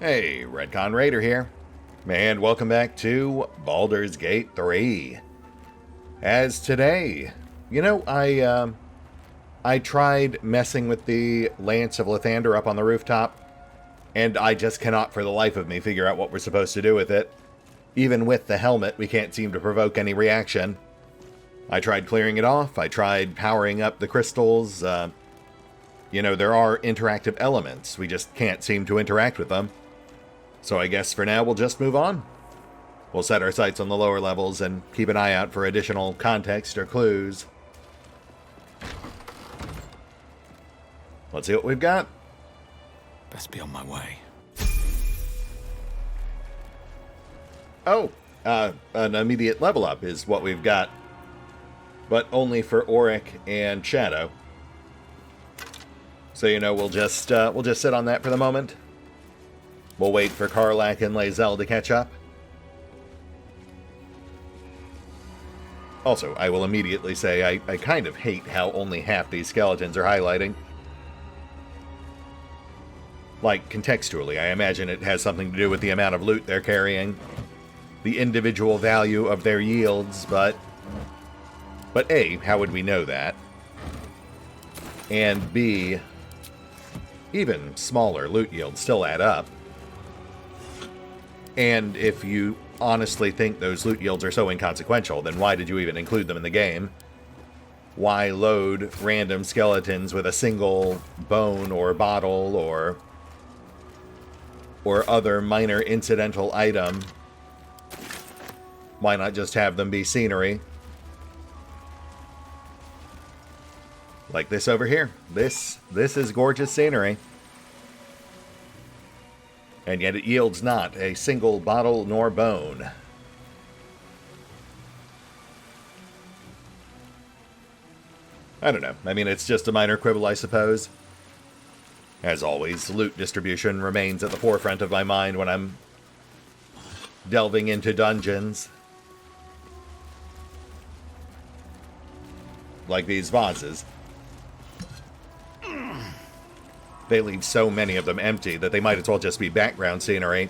Hey, RetconRaider here, and welcome back to Baldur's Gate 3. As today, I tried messing with the Lance of Lathander up on the rooftop, and I just cannot for the life of me figure out what we're supposed to do with it. Even with the helmet, we can't seem to provoke any reaction. I tried clearing it off, I tried powering up the crystals. There are interactive elements, we just can't seem to interact with them. So I guess for now we'll just move on. We'll set our sights on the lower levels and keep an eye out for additional context or clues. Let's see what we've got. Best be on my way. Oh, an immediate level up is what we've got. But only for Auric and Shadow. So we'll just sit on that for the moment. We'll wait for Karlach and Lae'zel to catch up. Also, I will immediately say I kind of hate how only half these skeletons are highlighting. Like, contextually, I imagine it has something to do with the amount of loot they're carrying, the individual value of their yields, but A, how would we know that? And B, even smaller loot yields still add up. And if you honestly think those loot yields are so inconsequential, then why did you even include them in the game? Why load random skeletons with a single bone or bottle or other minor incidental item? Why not just have them be scenery? Like this over here. This is gorgeous scenery. And yet it yields not a single bottle nor bone. I don't know. I mean, it's just a minor quibble, I suppose. As always, loot distribution remains at the forefront of my mind when I'm delving into dungeons. Like these vases. They leave so many of them empty that they might as well just be background scenery.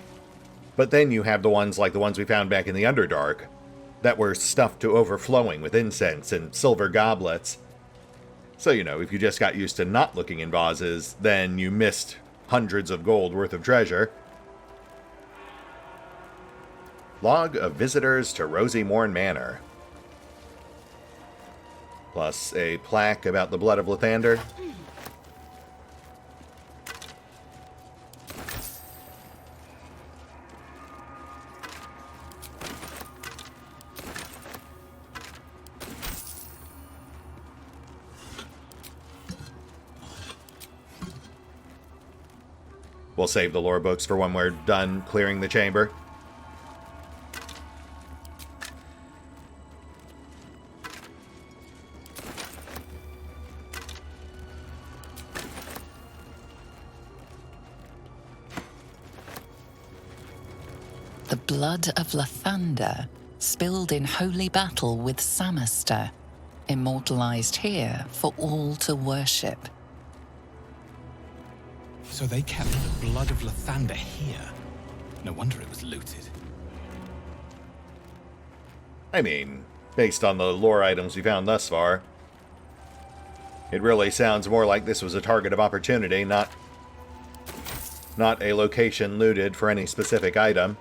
But then you have the ones like the ones we found back in the Underdark, that were stuffed to overflowing with incense and silver goblets. So, if you just got used to not looking in vases, then you missed hundreds of gold worth of treasure. Log of visitors to Rosymorn Manor. Plus a plaque about the blood of Lathander. We'll save the lore books for when we're done clearing the chamber. The blood of Lathander, spilled in holy battle with Samaster, immortalized here for all to worship. So they kept the blood of Lathander here. No wonder it was looted. I mean, based on the lore items we found thus far, it really sounds more like this was a target of opportunity, not a location looted for any specific item.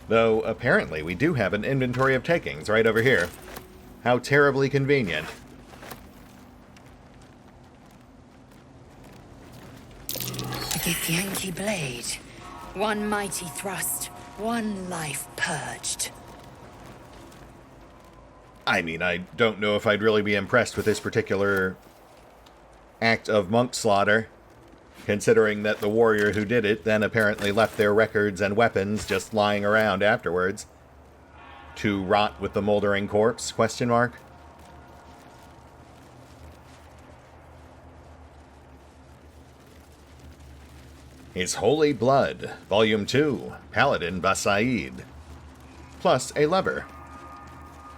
Though, apparently, we do have an inventory of takings right over here. How terribly convenient. A Githyanki blade. One mighty thrust, one life purged. I mean, I don't know if I'd really be impressed with this particular act of monk slaughter, considering that the warrior who did it then apparently left their records and weapons just lying around afterwards. To rot with the moldering corpse, question mark? His Holy Blood, Volume 2, Paladin Basaid. Plus a lever.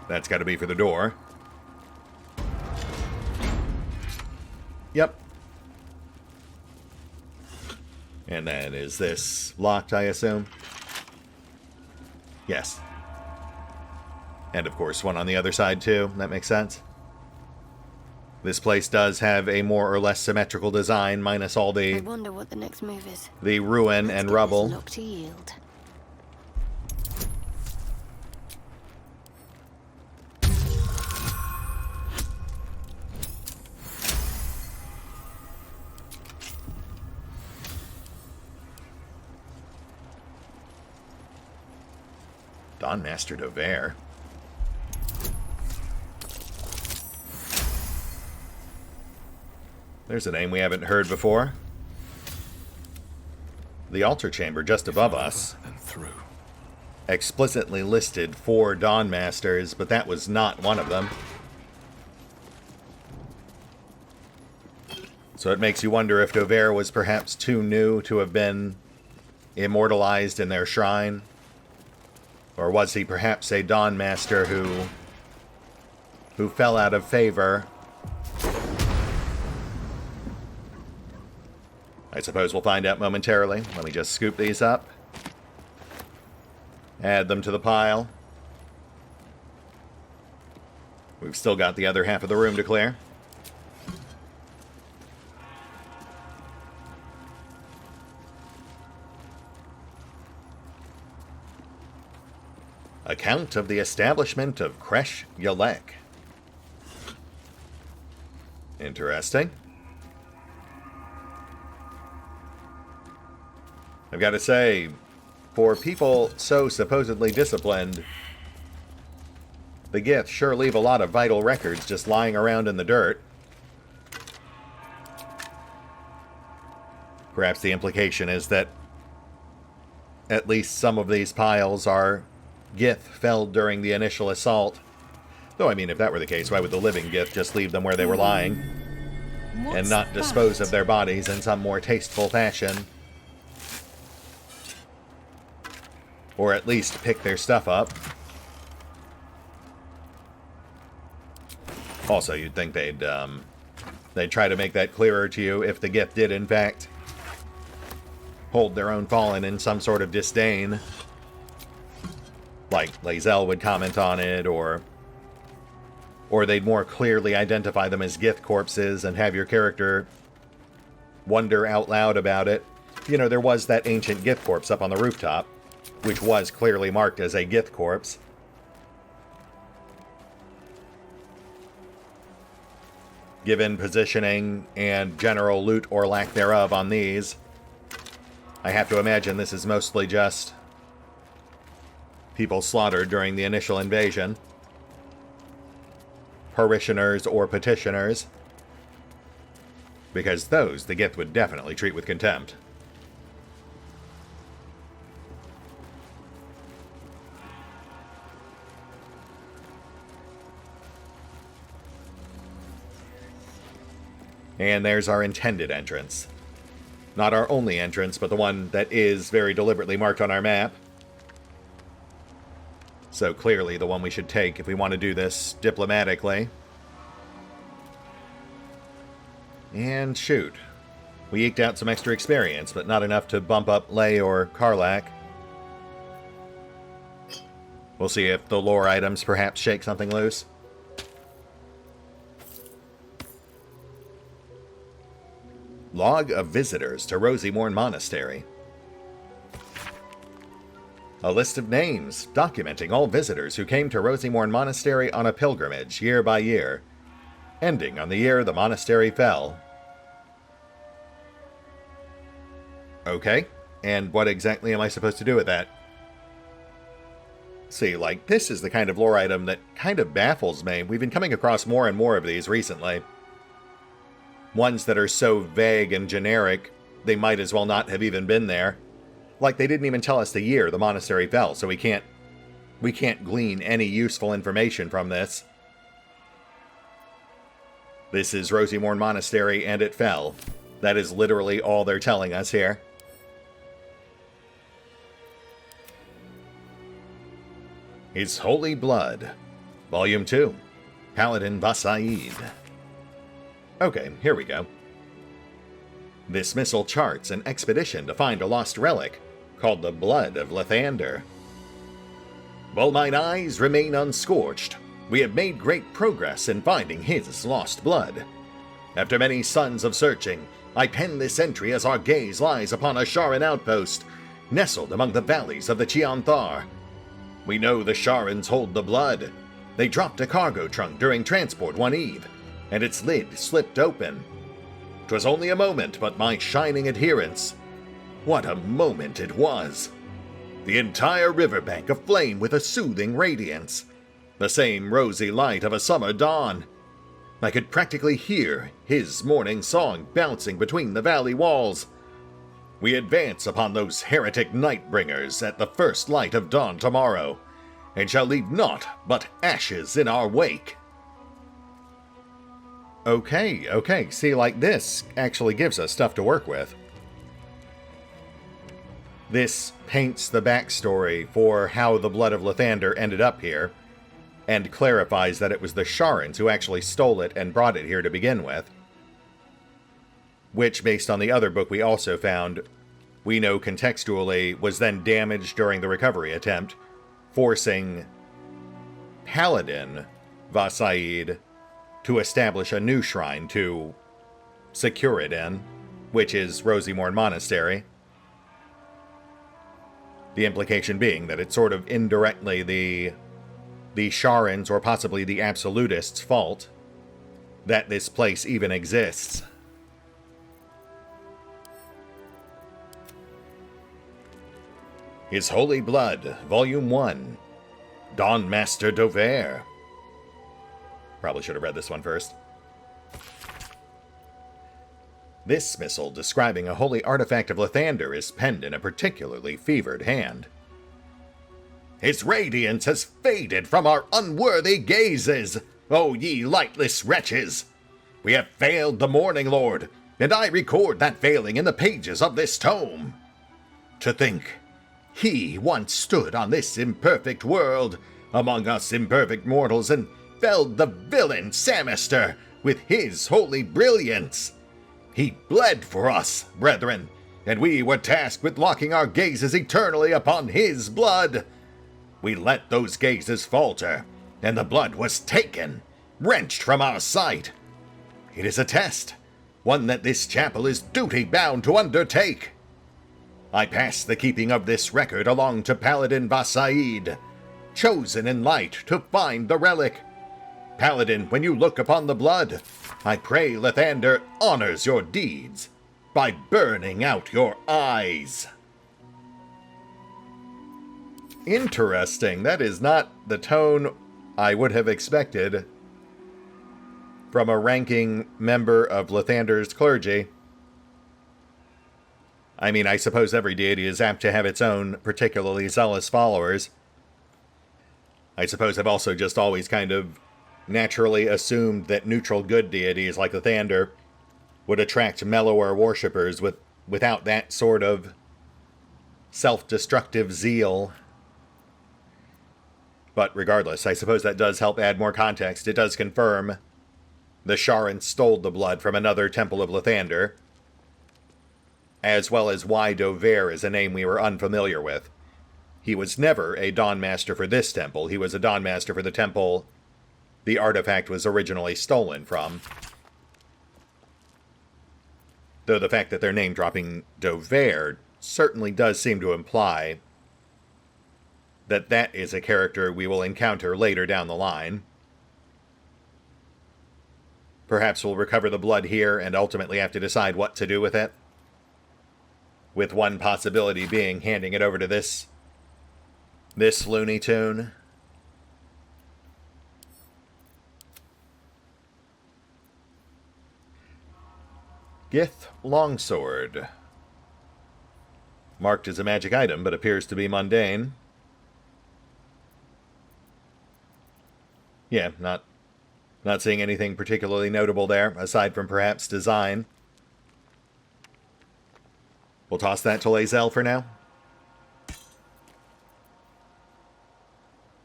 That's got to be for the door. Yep, And then, is this locked, I assume? Yes. And of course, one on the other side, too. That makes sense. This place does have a more or less symmetrical design, minus all I wonder what the next move is. the ruin Let's and get rubble. this lock to yield. Dawn Master Dover. There's a name we haven't heard before. The altar chamber just above us. And through. Explicitly listed 4 Dawn Masters, but that was not one of them. So it makes you wonder if Dover was perhaps too new to have been immortalized in their shrine. Or was he perhaps a Dawn Master who fell out of favor? I suppose we'll find out momentarily. Let me just scoop these up. Add them to the pile. We've still got the other half of the room to clear. Account of the establishment of Creching. Interesting. I've got to say, for people so supposedly disciplined, the Gith sure leave a lot of vital records just lying around in the dirt. Perhaps the implication is that at least some of these piles are Gith felled during the initial assault. Though, I mean, if that were the case, why would the living Gith just leave them where they were lying and not dispose of their bodies in some more tasteful fashion? Or at least pick their stuff up. Also, you'd think they'd try to make that clearer to you if the Gith did, in fact, hold their own fallen in some sort of disdain. Like Lae'zel would comment on it, or they'd more clearly identify them as Gith corpses and have your character wonder out loud about it. You know, there was that ancient Gith corpse up on the rooftop, which was clearly marked as a Gith corpse. Given positioning and general loot or lack thereof on these, I have to imagine this is mostly just people slaughtered during the initial invasion. Parishioners or petitioners. Because those the Gith would definitely treat with contempt. And there's our intended entrance. Not our only entrance, but the one that is very deliberately marked on our map. So clearly the one we should take if we want to do this diplomatically. And shoot. We eked out some extra experience, but not enough to bump up Lay or Karlach. We'll see if the lore items perhaps shake something loose. Log of visitors to Rosemorn Monastery. A list of names documenting all visitors who came to Rosemorn Monastery on a pilgrimage year by year, ending on the year the monastery fell. Okay, and what exactly am I supposed to do with that? See, like, this is the kind of lore item that kind of baffles me. We've been coming across more and more of these recently. Ones that are so vague and generic, they might as well not have even been there. Like, they didn't even tell us the year the monastery fell, so we can't glean any useful information from this. This is Rosemorn Monastery, and it fell. That is literally all they're telling us here. His Holy Blood, Volume 2, Paladin Vasaid. Okay, here we go. This missile charts an expedition to find a lost relic called the Blood of Lathander. While mine eyes remain unscorched, we have made great progress in finding his lost blood. After many suns of searching, I pen this entry as our gaze lies upon a Sharan outpost, nestled among the valleys of the Chianthar. We know the Sharans hold the blood. They dropped a cargo trunk during transport one eve, and its lid slipped open. 'Twas only a moment, but my shining adherents, what a moment it was! The entire riverbank aflame with a soothing radiance, the same rosy light of a summer dawn. I could practically hear his morning song bouncing between the valley walls. We advance upon those heretic Nightbringers at the first light of dawn tomorrow, and shall leave naught but ashes in our wake. Okay, see, like, this actually gives us stuff to work with. This paints the backstory for how the Blood of Lathander ended up here, and clarifies that it was the Sharans who actually stole it and brought it here to begin with. Which, based on the other book we also found, we know contextually was then damaged during the recovery attempt, forcing Paladin Vasaid to establish a new shrine to secure it in, which is Rosimorn Monastery. The implication being that it's sort of indirectly the Sharans, or possibly the Absolutists' fault that this place even exists. His Holy Blood, Volume 1, Dawnmaster Dover. Probably should have read this one first. This missile describing a holy artifact of Lathander is penned in a particularly fevered hand. His radiance has faded from our unworthy gazes, O ye lightless wretches! We have failed the Morning Lord, and I record that failing in the pages of this tome. To think, he once stood on this imperfect world, among us imperfect mortals, and felled the villain Samister with his holy brilliance. He bled for us, brethren, and we were tasked with locking our gazes eternally upon his blood. We let those gazes falter, and the blood was taken, wrenched from our sight. It is a test, one that this chapel is duty-bound to undertake. I pass the keeping of this record along to Paladin Vasaid, chosen in light to find the relic. Paladin, when you look upon the blood, I pray Lathander honors your deeds by burning out your eyes. Interesting. That is not the tone I would have expected from a ranking member of Lathander's clergy. I mean, I suppose every deity is apt to have its own particularly zealous followers. I suppose I've also just always kind of naturally assumed that neutral good deities like Lathander would attract mellower worshippers without that sort of self-destructive zeal. But regardless, I suppose that does help add more context. It does confirm the Sharans stole the blood from another temple of Lathander, as well as why Dover is a name we were unfamiliar with. He was never a Dawnmaster for this temple. He was a Dawnmaster for the temple the artifact was originally stolen from. Though the fact that they're name-dropping Dover certainly does seem to imply that that is a character we will encounter later down the line. Perhaps we'll recover the blood here and ultimately have to decide what to do with it. With one possibility being handing it over to this Looney Tune. Gith Longsword. Marked as a magic item, but appears to be mundane. Yeah, not seeing anything particularly notable there, aside from perhaps design. We'll toss that to Lae'zel for now.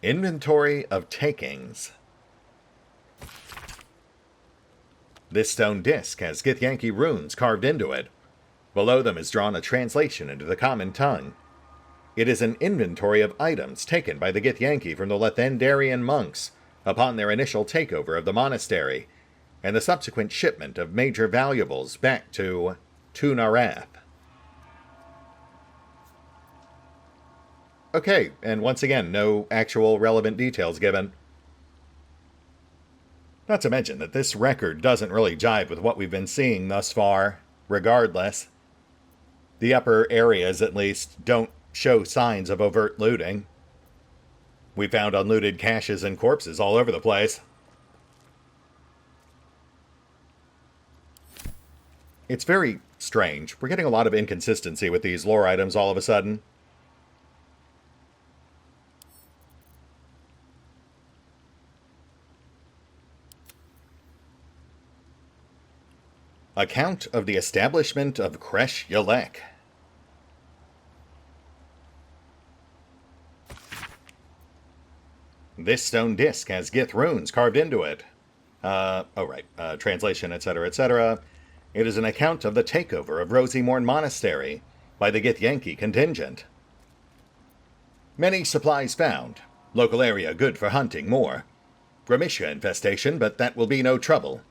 Inventory of Takings. This stone disc has Githyanki runes carved into it, Below them is drawn a translation into the common tongue. It is an inventory of items taken by the Githyanki from the Lethendarian monks upon their initial takeover of the monastery, and the subsequent shipment of major valuables back to Tunarath. Okay, and once again, no actual relevant details given. Not to mention that this record doesn't really jive with what we've been seeing thus far, regardless. The upper areas, at least, don't show signs of overt looting. We found unlooted caches and corpses all over the place. It's very strange. We're getting a lot of inconsistency with these lore items all of a sudden. Account of the establishment of Creching. This stone disc has Gith runes carved into it. Translation, etc., etc. It is an account of the takeover of Rosimorn Monastery by the Githyanki contingent. Many supplies found. Local area good for hunting more. Gramishia infestation, but that will be no trouble.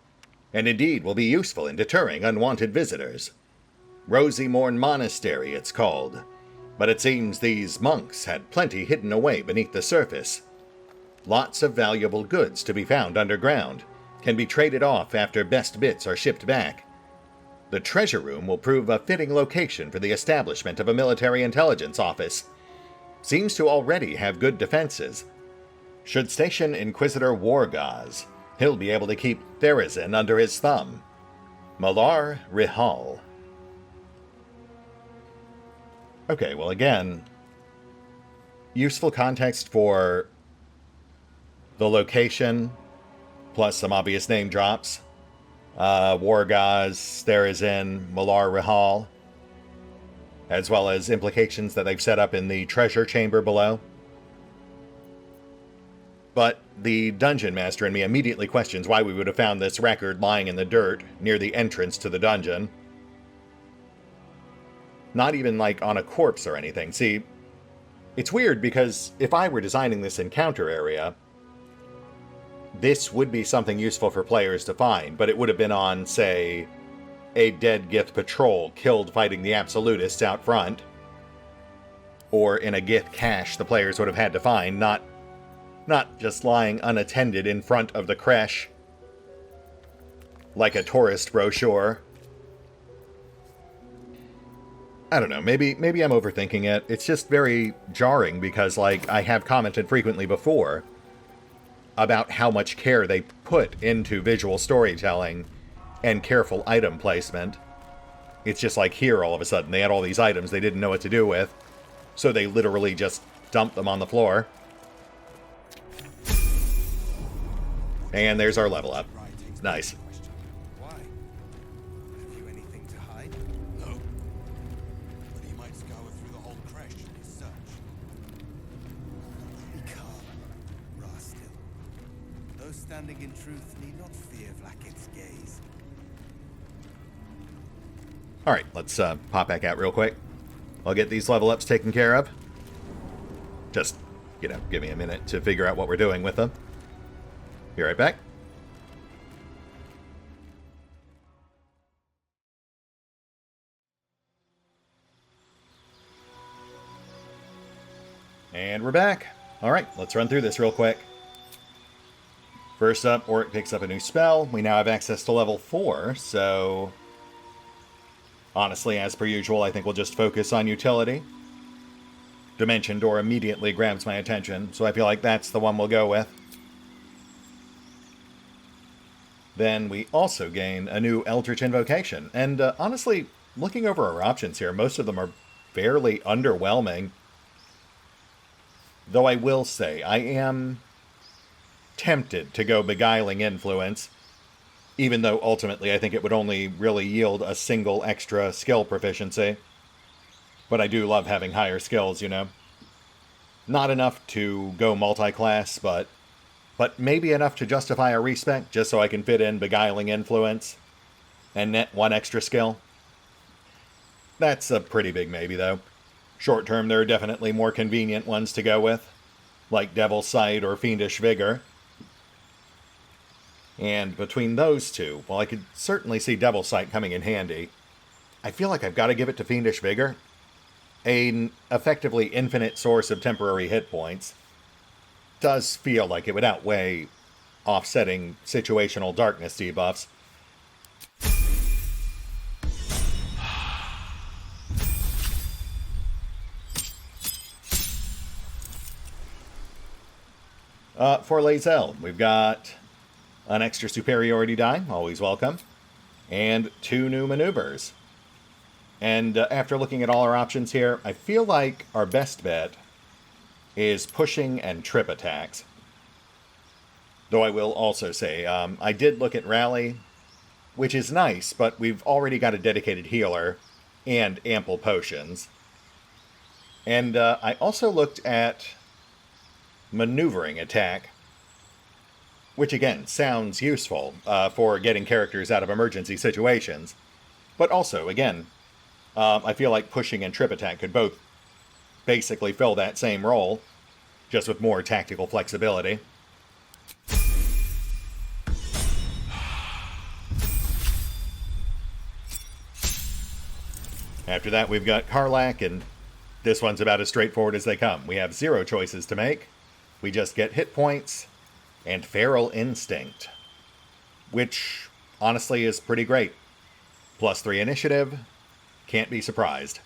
And indeed will be useful in deterring unwanted visitors. Rosimorn Monastery, it's called. But it seems these monks had plenty hidden away beneath the surface. Lots of valuable goods to be found underground, can be traded off after best bits are shipped back. The treasure room will prove a fitting location for the establishment of a military intelligence office. Seems to already have good defenses. Should station Inquisitor Wargaz. He'll be able to keep Therazin under his thumb. Malar Rihal. Okay, well again, useful context for the location, plus some obvious name drops. Wargaz, Therazin, Malar Rihal, as well as implications that they've set up in the treasure chamber below. But the dungeon master in me immediately questions why we would have found this record lying in the dirt near the entrance to the dungeon. Not even like on a corpse or anything. See, it's weird because if I were designing this encounter area, this would be something useful for players to find, but it would have been on, say, a dead Gith patrol killed fighting the Absolutists out front. Or in a Gith cache the players would have had to find, not just lying unattended in front of the creche like a tourist brochure. I don't know, maybe I'm overthinking it. It's just very jarring because, like, I have commented frequently before about how much care they put into visual storytelling and careful item placement. It's just like here, all of a sudden, they had all these items they didn't know what to do with, so they literally just dumped them on the floor. And there's our level up. Nice. Why? Have you anything to hide? No. But he might scour through the whole creche in his search. Be calm. Ra still. Those standing in truth need not fear Vlaakith's gaze. Alright, let's pop back out real quick. I'll get these level ups taken care of. Just, give me a minute to figure out what we're doing with them. Be right back. And we're back. Alright, let's run through this real quick. First up, Oric picks up a new spell. We now have access to level 4, so honestly, as per usual, I think we'll just focus on utility. Dimension Door immediately grabs my attention, so I feel like that's the one we'll go with. Then we also gain a new Eldritch Invocation. And honestly, looking over our options here, most of them are fairly underwhelming. Though I will say, I am tempted to go Beguiling Influence, even though ultimately I think it would only really yield a single extra skill proficiency. But I do love having higher skills, Not enough to go multi-class, but maybe enough to justify a respec, just so I can fit in Beguiling Influence and net one extra skill. That's a pretty big maybe, though. Short term, there are definitely more convenient ones to go with, like Devil's Sight or Fiendish Vigor. And between those two, while I could certainly see Devil's Sight coming in handy, I feel like I've got to give it to Fiendish Vigor. An effectively infinite source of temporary hit points does feel like it would outweigh offsetting situational darkness debuffs. For Lae'zel, we've got an extra superiority die, always welcome, and 2 new maneuvers. And after looking at all our options here, I feel like our best bet is pushing and trip attacks. Though I will also say, I did look at Rally, which is nice, but we've already got a dedicated healer and ample potions. And I also looked at maneuvering attack, which again sounds useful for getting characters out of emergency situations. But also, again, I feel like pushing and trip attack could both basically fill that same role, just with more tactical flexibility. After that, we've got Karlach, and this one's about as straightforward as they come. We have 0 choices to make. We just get hit points and Feral Instinct, which honestly is pretty great. +3 initiative, can't be surprised.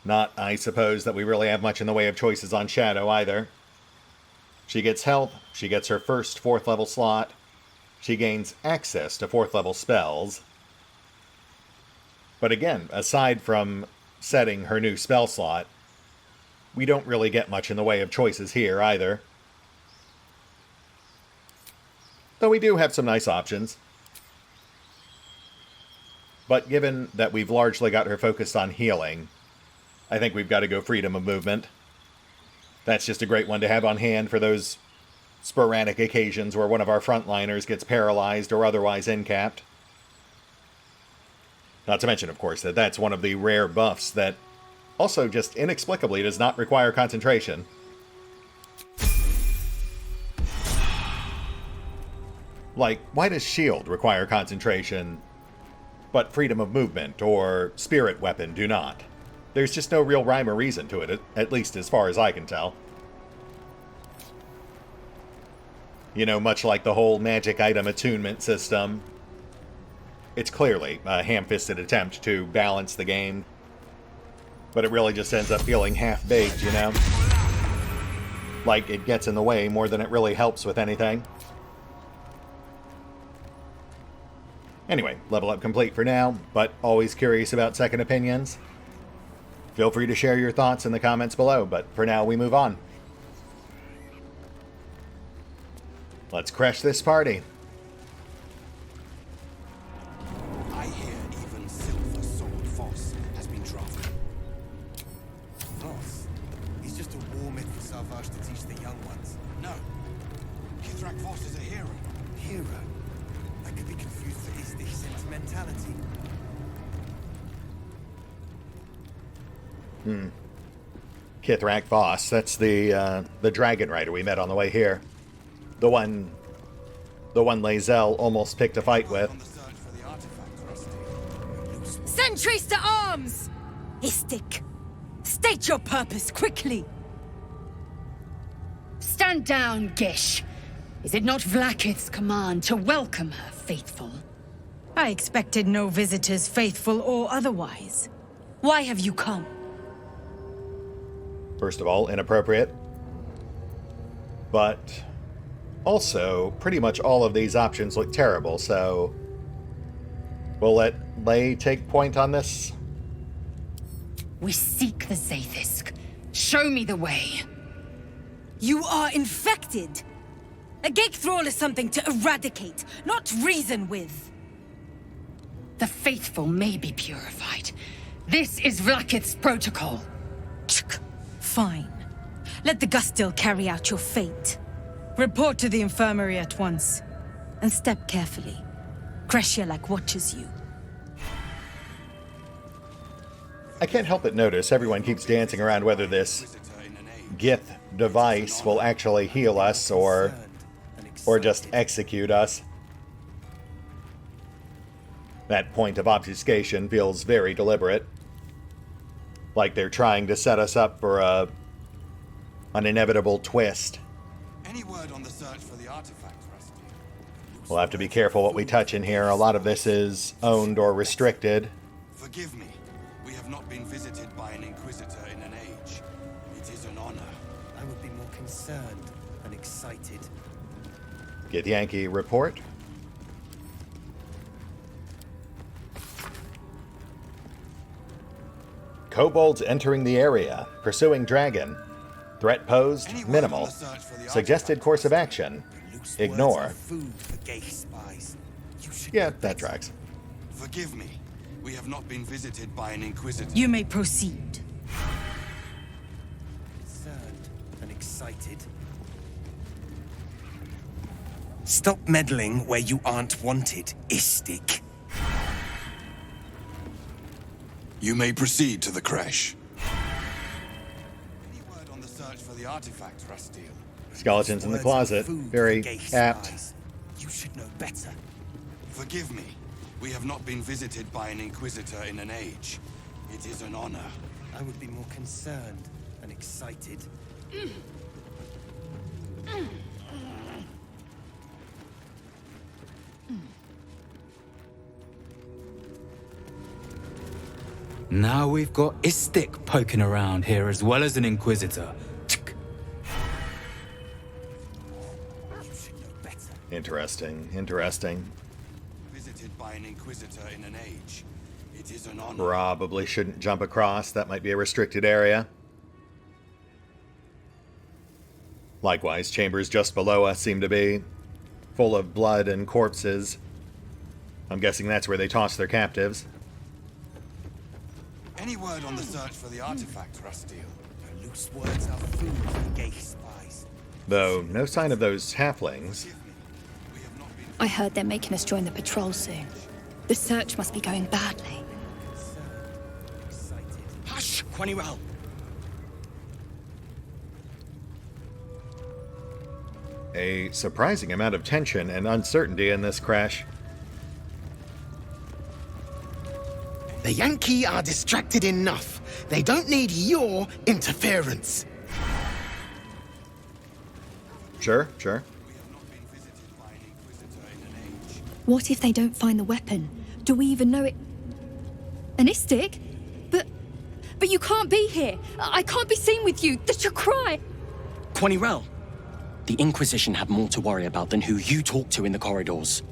Not, I suppose, that we really have much in the way of choices on Shadow either. She gets health, she gets her first 4th level slot, she gains access to 4th level spells. But again, aside from setting her new spell slot, we don't really get much in the way of choices here either. Though we do have some nice options. But given that we've largely got her focused on healing, I think we've got to go Freedom of Movement. That's just a great one to have on hand for those sporadic occasions where one of our frontliners gets paralyzed or otherwise incapped. Not to mention, of course, that that's one of the rare buffs that also just inexplicably does not require concentration. Like, why does Shield require concentration, but Freedom of Movement or Spirit Weapon do not? There's just no real rhyme or reason to it, at least as far as I can tell. You know, much like the whole magic item attunement system, it's clearly a ham-fisted attempt to balance the game, but it really just ends up feeling half-baked, you know? Like it gets in the way more than it really helps with anything. Anyway, level up complete for now, but always curious about second opinions. Feel free to share your thoughts in the comments below, but for now we move on. Let's crush this party. I hear even Silver Sword Voss has been drafted. Voss? He's just a war myth for Savage to teach the young ones. No. Kithrak Voss is a hero. Hero? I could be confused for Istik sentimentality. Kithrak Voss, that's the dragon rider we met on the way here. The one Lae'zel almost picked a fight with. On the search for the artifact, Sentries to arms! Istik, state your purpose quickly. Stand down, Gish. Is it not Vlaakith's command to welcome her faithful? I expected no visitors, faithful or otherwise. Why have you come? First of all, inappropriate. But also, pretty much all of these options look terrible, so we'll let Lay take point on this. We seek the Zaithisk. Show me the way. You are infected! A gate thrall is something to eradicate, not reason with. The faithful may be purified. This is Vlaakith's protocol. Fine. Let the Gustil carry out your fate. Report to the infirmary at once. And step carefully. Creching watches you. I can't help but notice everyone keeps dancing around whether this Gith device will actually heal us or just execute us. That point of obfuscation feels very deliberate. Like they're trying to set us up for an inevitable twist. Any word on the search for the artifact, Rusty? We'll have to be careful what we touch in here. A lot of this is owned or restricted. Forgive me. We have not been visited by an Inquisitor in an age. It is an honor. I would be more concerned and excited. Get Yankee report. Kobolds entering the area. Pursuing dragon. Threat posed, minimal. Suggested course of action. Ignore. Yeah, that tracks. Forgive me. We have not been visited by an Inquisitor. You may proceed. Concerned and excited. Stop meddling where you aren't wanted, Istik. You may proceed to the creche. Any word on the search for the artifact, Rusty? Skeletons in the closet. Very apt. You should know better. Forgive me. We have not been visited by an Inquisitor in an age. It is an honor. I would be more concerned and excited. Now we've got Istik poking around here as well as an Inquisitor. You should know better. Interesting, interesting. Visited by an Inquisitor in an age. It is an honor. Probably shouldn't jump across. That might be a restricted area. Likewise, chambers just below us seem to be full of blood and corpses. I'm guessing that's where they toss their captives. Any word on the search for the artifact, Rusty? Her loose words are food for gay spies. Though, no sign of those halflings. I heard they're making us join the patrol soon. The search must be going badly. Hush, Quanirel! A surprising amount of tension and uncertainty in this crash. The Yankee are distracted enough. They don't need your interference. Sure, sure. What if they don't find the weapon? Do we even know it? An Istik? But you can't be here. I can't be seen with you. That's your cry. Quanirel, the Inquisition have more to worry about than who you talk to in the corridors.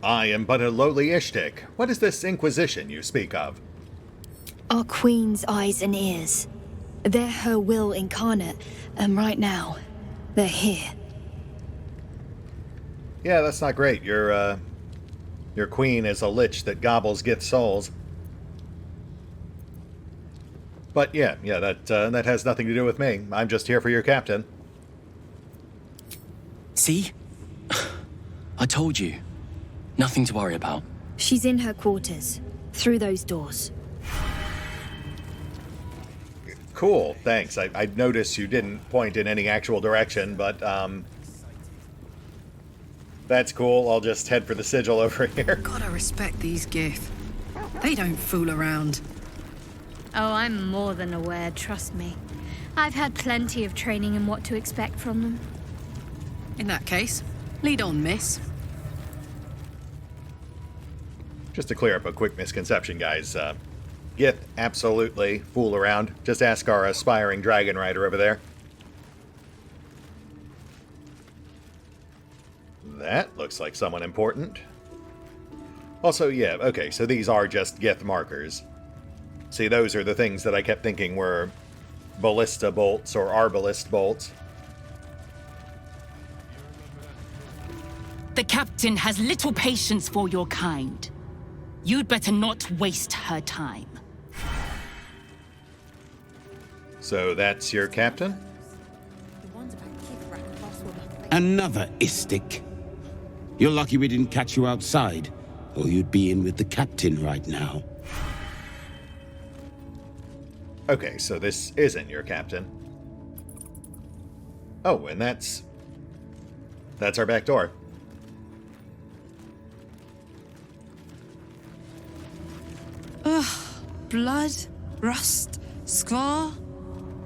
I am but a lowly Istik. What is this Inquisition you speak of? Our Queen's eyes and ears. They're her will incarnate, and right now, they're here. Yeah, that's not great. Your queen is a lich that gobbles Gith souls. But yeah, that has nothing to do with me. I'm just here for your captain. See? I told you. Nothing to worry about. She's in her quarters, through those doors. Cool, thanks. I noticed you didn't point in any actual direction, but that's cool. I'll just head for the sigil over here. Gotta respect these Gith. They don't fool around. Oh, I'm more than aware, trust me. I've had plenty of training in what to expect from them. In that case, lead on, miss. Just to clear up a quick misconception, guys. Gith absolutely fool around. Just ask our aspiring dragon rider over there. That looks like someone important. Also, yeah, okay, so these are just Gith markers. See, those are the things that I kept thinking were ballista bolts or arbalist bolts. The captain has little patience for your kind. You'd better not waste her time. So that's your captain? Another Istik. You're lucky we didn't catch you outside, or you'd be in with the captain right now. Okay, so this isn't your captain. Oh, and that's our back door. Ugh, blood, rust, scar.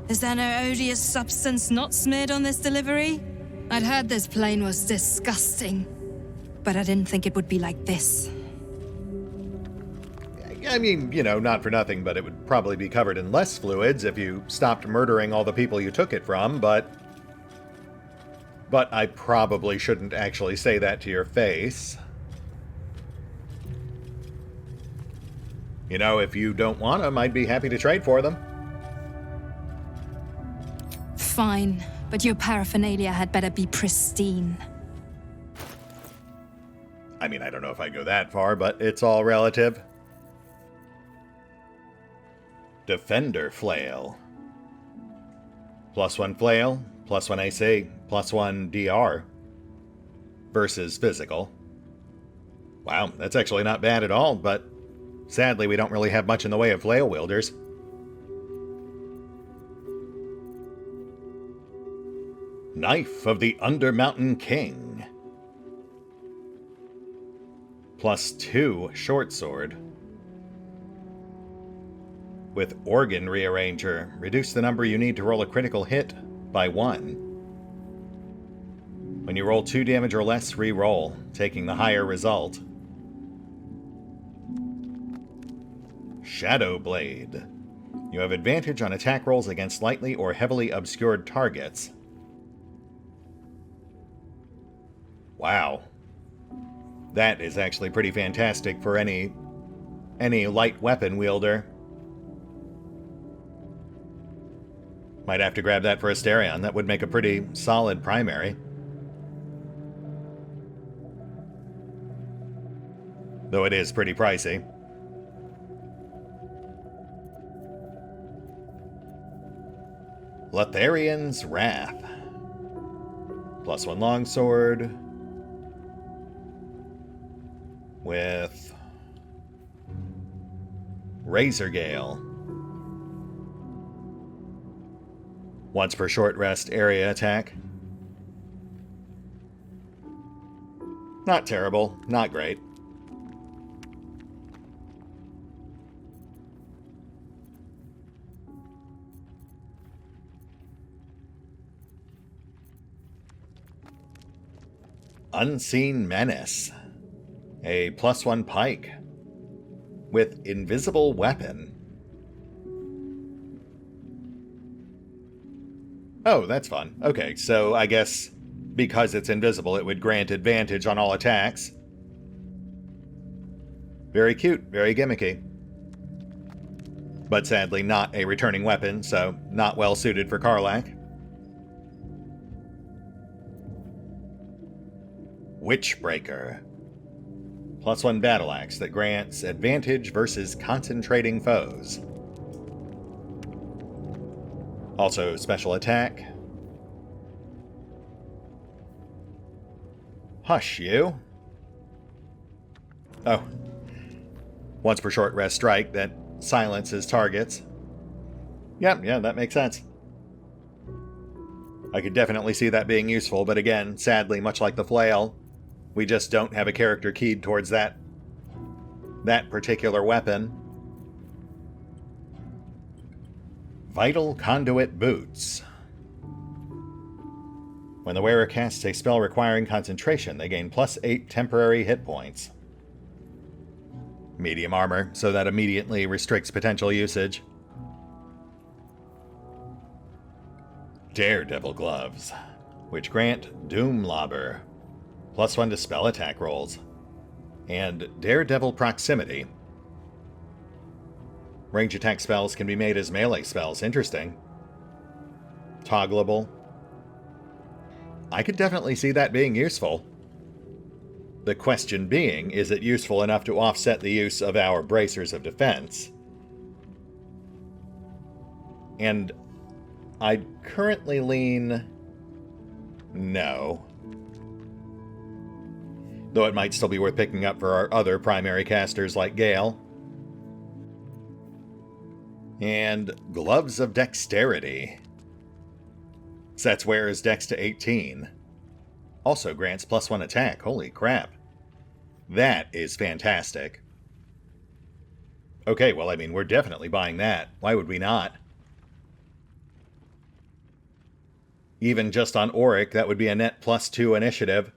Is there no odious substance not smeared on this delivery? I'd heard this plane was disgusting, but I didn't think it would be like this. I mean, you know, not for nothing, but it would probably be covered in less fluids if you stopped murdering all the people you took it from, but I probably shouldn't actually say that to your face. You know, if you don't want them, I'd be happy to trade for them. Fine, but your paraphernalia had better be pristine. I mean, I don't know if I'd go that far, but it's all relative. Defender Flail. +1 Flail, +1 AC, +1 DR. Versus physical. Wow, that's actually not bad at all, but sadly we don't really have much in the way of flail wielders. Knife of the Undermountain King. +2 short sword. With Organ Rearranger, reduce the number you need to roll a critical hit by 1. When you roll 2 damage or less, re-roll, taking the higher result. Shadow Blade. You have advantage on attack rolls against lightly or heavily obscured targets. Wow. That is actually pretty fantastic for any light weapon wielder. Might have to grab that for Asterion. That would make a pretty solid primary. Though it is pretty pricey. Letharian's Wrath. +1 longsword. With Razor Gale. Once per short rest area attack. Not terrible, not great. Unseen Menace. A +1 pike. With Invisible Weapon. Oh, that's fun. Okay, so I guess because it's invisible, it would grant advantage on all attacks. Very cute, very gimmicky. But sadly not a returning weapon, so not well suited for Karlach. Witchbreaker. +1 battle axe that grants advantage versus concentrating foes. Also special attack. Hush, you. Oh. Once per short rest strike that silences targets. Yep, yeah, that makes sense. I could definitely see that being useful, but again, sadly, much like the flail, we just don't have a character keyed towards that particular weapon. Vital Conduit Boots. When the wearer casts a spell requiring concentration, they gain +8 temporary hit points. Medium armor, so that immediately restricts potential usage. Daredevil Gloves, which grant Doom Lobber, +1 to spell attack rolls. And Daredevil Proximity. Range attack spells can be made as melee spells. Interesting. Toggleable. I could definitely see that being useful. The question being, is it useful enough to offset the use of our bracers of defense? And I'd currently lean no. Though it might still be worth picking up for our other primary casters like Gale. And Gloves of Dexterity. Sets wearer's dex to 18. Also grants +1 attack. Holy crap. That is fantastic. Okay, well, I mean, we're definitely buying that. Why would we not? Even just on Auric, that would be a net +2 initiative.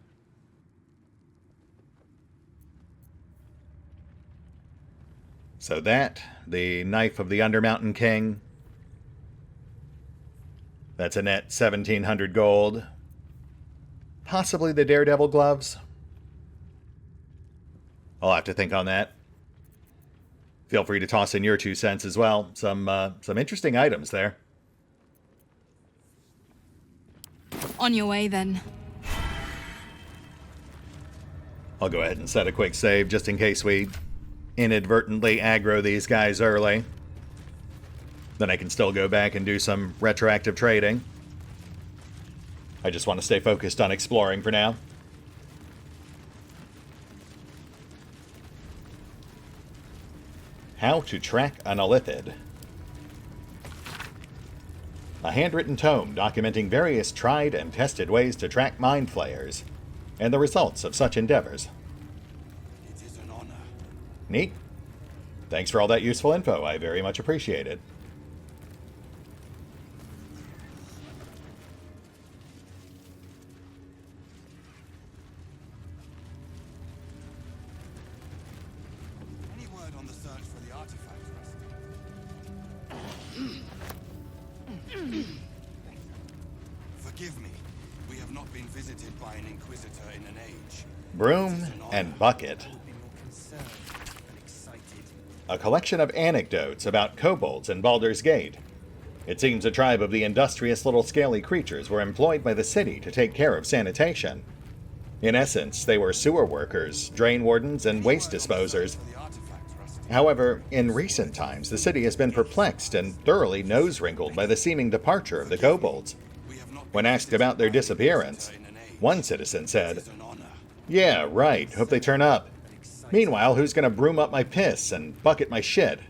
So that, the Knife of the Undermountain King. That's a net 1,700 gold. Possibly the Daredevil Gloves. I'll have to think on that. Feel free to toss in your 2 cents as well. Some interesting items there. On your way, then. I'll go ahead and set a quick save just in case we inadvertently aggro these guys early. Then I can still go back and do some retroactive trading. I just want to stay focused on exploring for now. How to track an Illithid. A handwritten tome documenting various tried and tested ways to track mind flayers, and the results of such endeavors. It is an honor. Neat. Thanks for all that useful info. I very much appreciate it. Any word on the search for the artifact, Rusty? Forgive me. We have not been visited by an Inquisitor in an age. Broom and Bucket. A collection of anecdotes about kobolds in Baldur's Gate. It seems a tribe of the industrious little scaly creatures were employed by the city to take care of sanitation. In essence, they were sewer workers, drain wardens, and waste disposers. However, in recent times, the city has been perplexed and thoroughly nose-wrinkled by the seeming departure of the kobolds. When asked about their disappearance, one citizen said, "Yeah, right, hope they turn up. Meanwhile, who's gonna broom up my piss and bucket my shit?"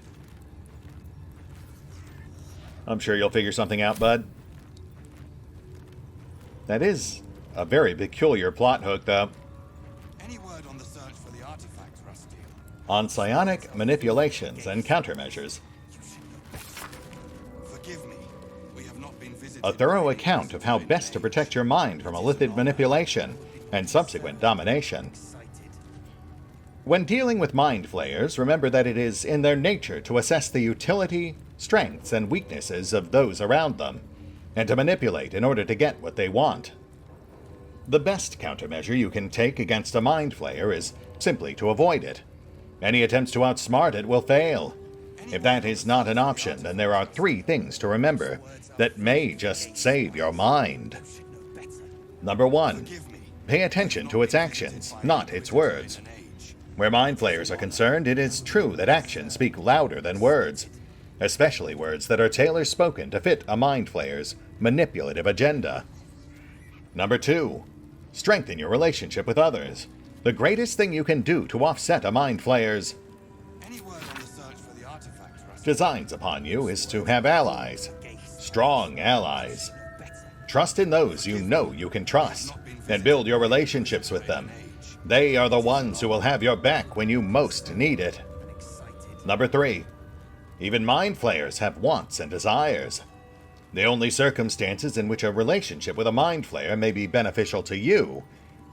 I'm sure you'll figure something out, bud. That is a very peculiar plot hook, though. Any word on the search for the artifact, Rusty? On psionic manipulations and countermeasures. Forgive me. We have not been visited. A thorough account of how best to protect your mind from Illithid manipulation and subsequent domination. When dealing with mind flayers, remember that it is in their nature to assess the utility, strengths, and weaknesses of those around them, and to manipulate in order to get what they want. The best countermeasure you can take against a mind flayer is simply to avoid it. Any attempts to outsmart it will fail. If that is not an option, then there are 3 things to remember that may just save your mind. Number 1. Pay attention to its actions, not its words. Where mind flayers are concerned, it is true that actions speak louder than words, especially words that are tailor-spoken to fit a mind flayer's manipulative agenda. Number 2. Strengthen your relationship with others. The greatest thing you can do to offset a mind flayer's designs upon you is to have allies. Strong allies. Trust in those you know you can trust, and build your relationships with them. They are the ones who will have your back when you most need it. Number 3. Even mind flayers have wants and desires. The only circumstances in which a relationship with a mind flayer may be beneficial to you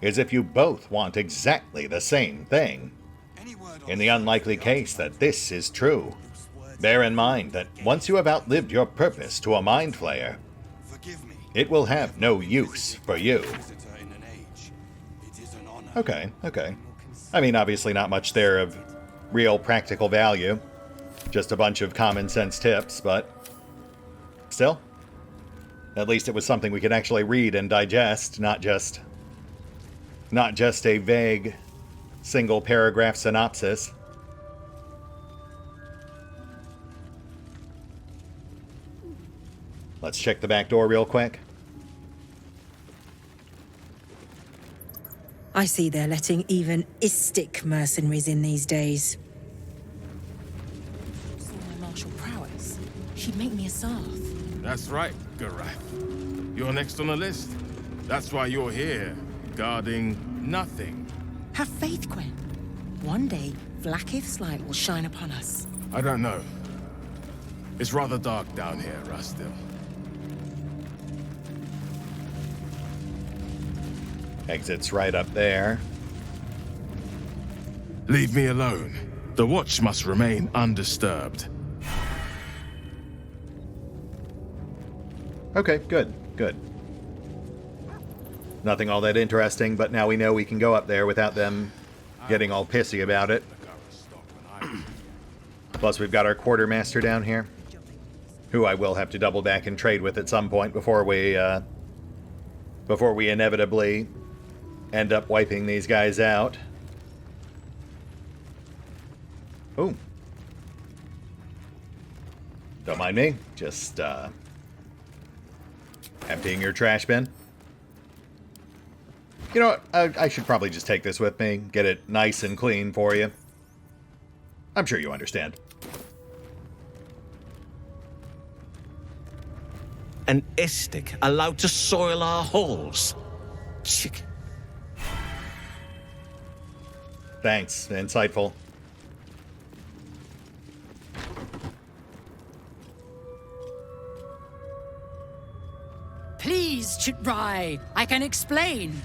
is if you both want exactly the same thing. In the unlikely case that this is true, bear in mind that once you have outlived your purpose to a mind flayer, it will have no use for you. Okay. I mean, obviously not much there of real practical value. Just a bunch of common sense tips, but still, at least it was something we could actually read and digest, not just a vague single paragraph synopsis. Let's check the back door real quick. I see they're letting even Istik mercenaries in these days. Saw my martial prowess. She'd make me a Sarth. That's right, Garath. You're next on the list. That's why you're here, guarding nothing. Have faith, Quen. One day, Vlaakith's light will shine upon us. I don't know. It's rather dark down here, Rastil. Exit's right up there. Leave me alone. The watch must remain undisturbed. Okay, good, good. Nothing all that interesting, but now we know we can go up there without them getting all pissy about it. Plus, we've got our quartermaster down here, who I will have to double back and trade with at some point before we inevitably end up wiping these guys out. Ooh. Don't mind me. Just, emptying your trash bin. You know what? I should probably just take this with me. Get it nice and clean for you. I'm sure you understand. An Istik allowed to soil our halls. Chick. Thanks. Insightful. Please, Chitrai, I can explain.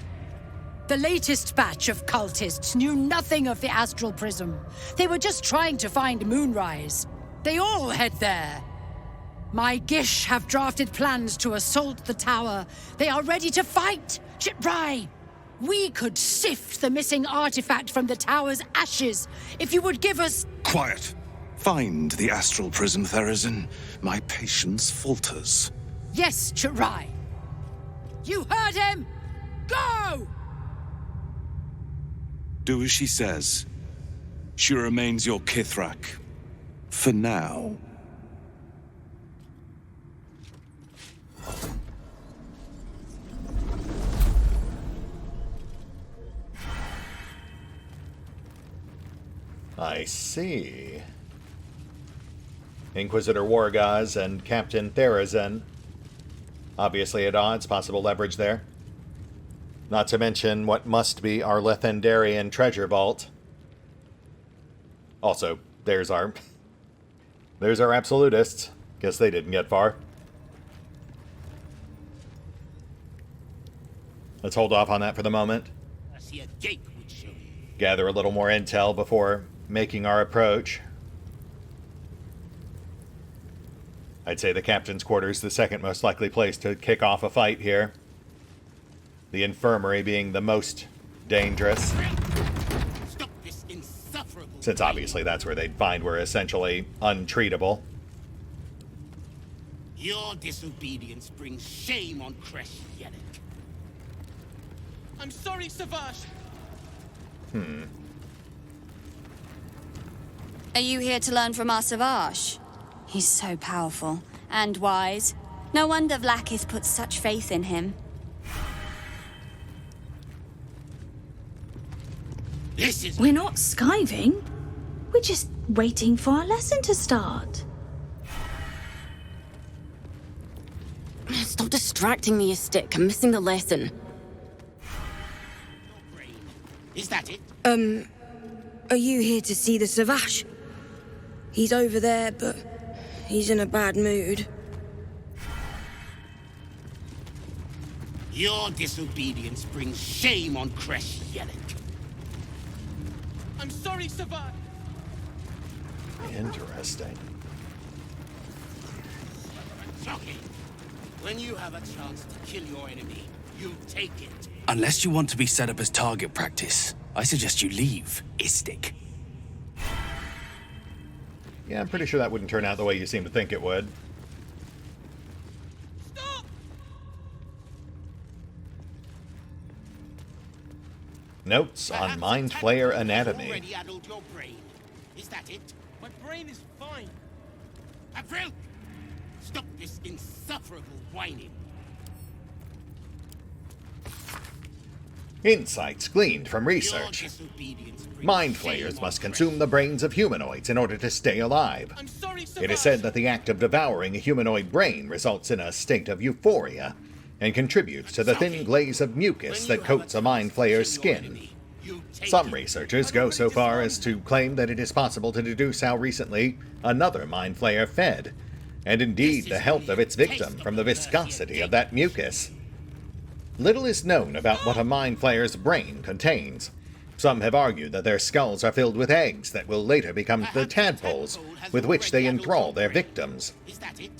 The latest batch of cultists knew nothing of the astral prism. They were just trying to find Moonrise. They all head there. My Gish have drafted plans to assault the tower. They are ready to fight, Chitrai. We could sift the missing artifact from the tower's ashes if you would give us... Quiet. Find the astral prism, Therazin. My patience falters. Yes, Chitrai. You heard him! Go! Do as she says. She remains your Kithrak. For now. I see. Inquisitor Wargaz and Captain Therazin. Obviously at odds, possible leverage there. Not to mention what must be our Lethendarian treasure vault. Also, there's our absolutists. Guess they didn't get far. Let's hold off on that for the moment. I see a gate would show. Gather a little more intel before making our approach. I'd say the captain's quarters the second most likely place to kick off a fight here. The infirmary being the most dangerous. Stop this insufferable. Since obviously that's where they'd find we're essentially untreatable. Your disobedience brings shame on Creching. I'm sorry, Savage. Are you here to learn from our Savage? He's so powerful and wise. No wonder Vlaakith put such faith in him. We're not skiving. We're just waiting for our lesson to start. Stop distracting me, Istik. I'm missing the lesson. Is that it? Are you here to see the Savage? He's over there, but he's in a bad mood. Your disobedience brings shame on Creching. I'm sorry, Savage. Interesting. Shocking. When you have a chance to kill your enemy, you take it. Unless you want to be set up as target practice, I suggest you leave, Istik. Yeah, I'm pretty sure that wouldn't turn out the way you seem to think it would. Notes on Mind Flayer anatomy. Already addled your brain. Is that it? My brain is fine. April! Stop this insufferable whining. Insights gleaned from research. Mind Flayers must consume the brains of humanoids in order to stay alive. It is said that the act of devouring a humanoid brain results in a state of euphoria and contributes to the thin glaze of mucus that coats a Mind Flayer's skin. Some researchers go so far as to claim that it is possible to deduce how recently another Mind Flayer fed, and indeed the health of its victim from the viscosity of that mucus. Little is known about what a Mind Flayer's brain contains. Some have argued that their skulls are filled with eggs that will later become the tadpoles with which they enthrall their victims.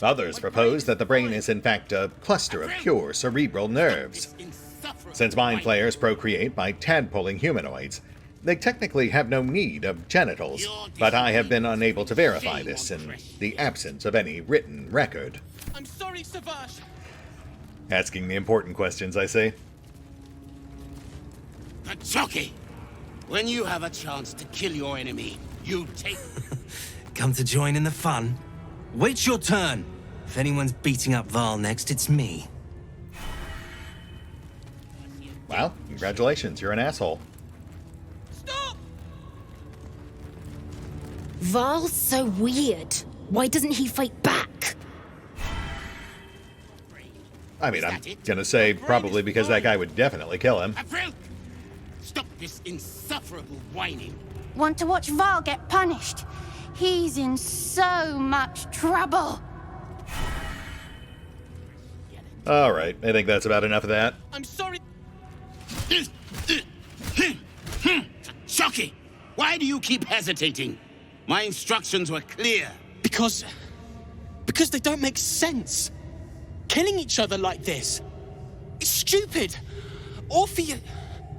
Others propose that the brain is in fact a cluster of pure cerebral nerves. Since Mind Flayers procreate by tadpoling humanoids, they technically have no need of genitals, but I have been unable to verify this in the absence of any written record. I'm sorry, Savage. Asking the important questions, I see. Chucky! When you have a chance to kill your enemy, you take... Come to join in the fun? Wait your turn. If anyone's beating up Val next, it's me. Wow, congratulations, you're an asshole. Val's so weird. Why doesn't he fight back? I mean, I'm gonna say probably because that guy would definitely kill him. April! Stop this insufferable whining. Want to watch Val get punished? He's in so much trouble. Alright, I think that's about enough of that. I'm sorry. Chucky! Why do you keep hesitating? My instructions were clear. Because they don't make sense. Killing each other like this. It's stupid. Orpheus...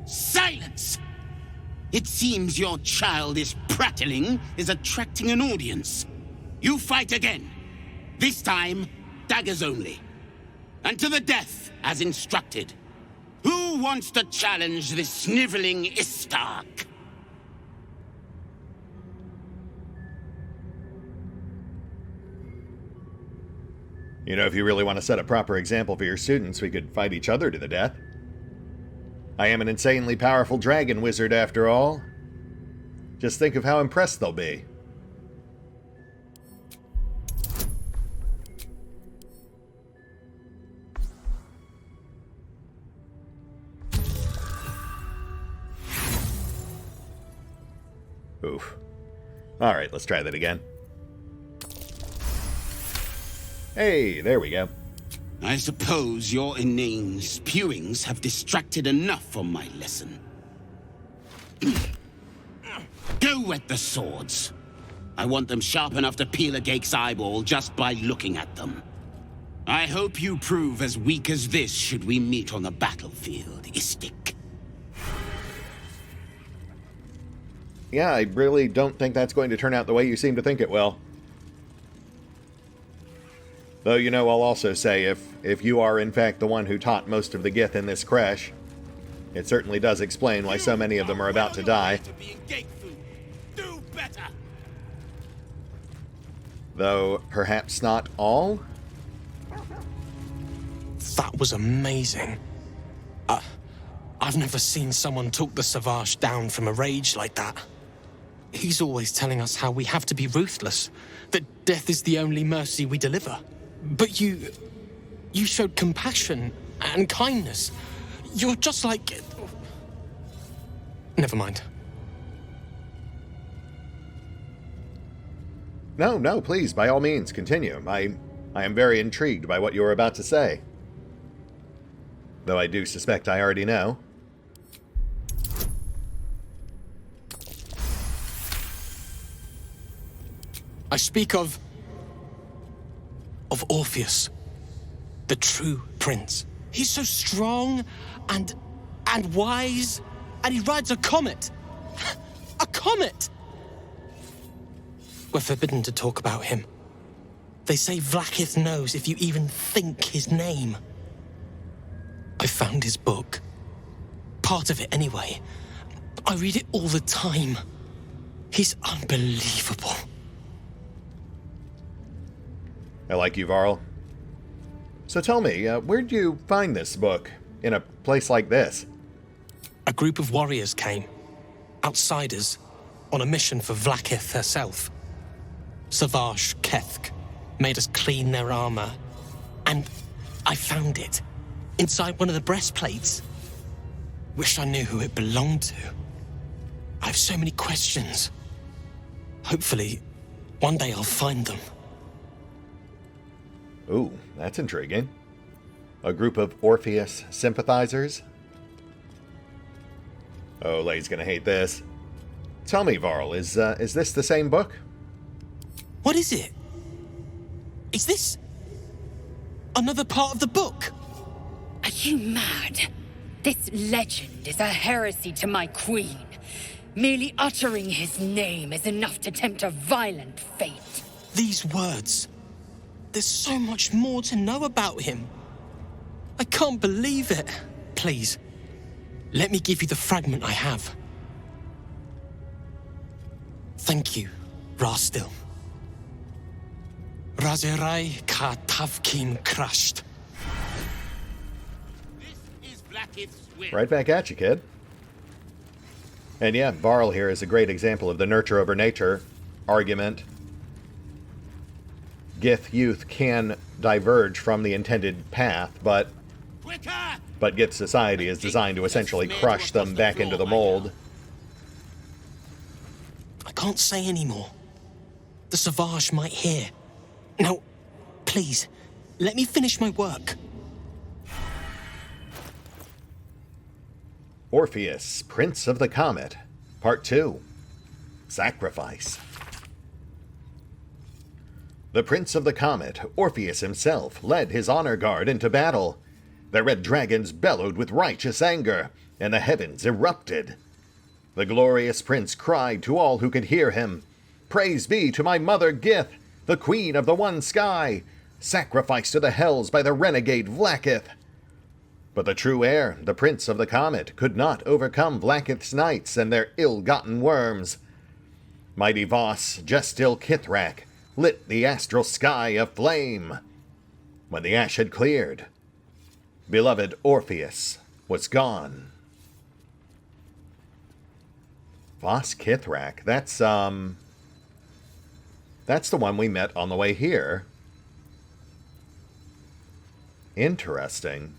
Silence! It seems your childish prattling is attracting an audience. You fight again. This time, daggers only. And to the death, as instructed. Who wants to challenge this sniveling Istik? You know, if you really want to set a proper example for your students, we could fight each other to the death. I am an insanely powerful dragon wizard, after all. Just think of how impressed they'll be. Oof. Alright, let's try that again. Hey, there we go. I suppose your inane spewings have distracted enough from my lesson. Go wet the swords. I want them sharp enough to peel a geek's eyeball just by looking at them. I hope you prove as weak as this should we meet on the battlefield, Istik. Yeah, I really don't think that's going to turn out the way you seem to think it will. Though, you know, I'll also say, if you are in fact the one who taught most of the Gith in this crash, it certainly does explain why so many of them are about to die. Do better. Though, perhaps not all? That was amazing. I've never seen someone talk the Savage down from a rage like that. He's always telling us how we have to be ruthless, that death is the only mercy we deliver. But you showed compassion and kindness. You're just like... Never mind. No, please, by all means, continue. I am very intrigued by what you are about to say. Though I do suspect I already know. I speak of Orpheus, the true prince. He's so strong and wise, and he rides a comet. A comet! We're forbidden to talk about him. They say Drakiith knows if you even think his name. I found his book. Part of it anyway. I read it all the time. He's unbelievable. I like you, Varl. So tell me, where'd you find this book? In a place like this? A group of warriors came. Outsiders. On a mission for Vlakith herself. Savage Kethk made us clean their armor. And I found it. Inside one of the breastplates. Wish I knew who it belonged to. I have so many questions. Hopefully, one day I'll find them. Ooh, that's intriguing. A group of Orpheus sympathizers? Oh, Leigh's gonna hate this. Tell me, Varl, is this the same book? What is it? Is this another part of the book? Are you mad? This legend is a heresy to my queen. Merely uttering his name is enough to tempt a violent fate. These words. There's so much more to know about him. I can't believe it. Please, let me give you the fragment I have. Thank you, Rastil. Razerai ka tavkin crushed. Right back at you, kid. And yeah, Varl here is a great example of the nurture over nature argument. Gith youth can diverge from the intended path, but Gith society is designed to essentially crush them back into the mold. I can't say anymore. The Savage might hear. Now, please, let me finish my work. Orpheus, Prince of the Comet, Part 2. Sacrifice. The Prince of the Comet, Orpheus himself, led his honor guard into battle. The red dragons bellowed with righteous anger, and the heavens erupted. The glorious prince cried to all who could hear him, "Praise be to my mother Gith, the queen of the one sky, sacrificed to the hells by the renegade Vlakith." But the true heir, the Prince of the Comet, could not overcome Vlakith's knights and their ill-gotten worms. Mighty Voss, Gestil Kithrak, lit the astral sky aflame. When the ash had cleared, beloved Orpheus was gone. Voss Kithrak, that's the one we met on the way here. Interesting.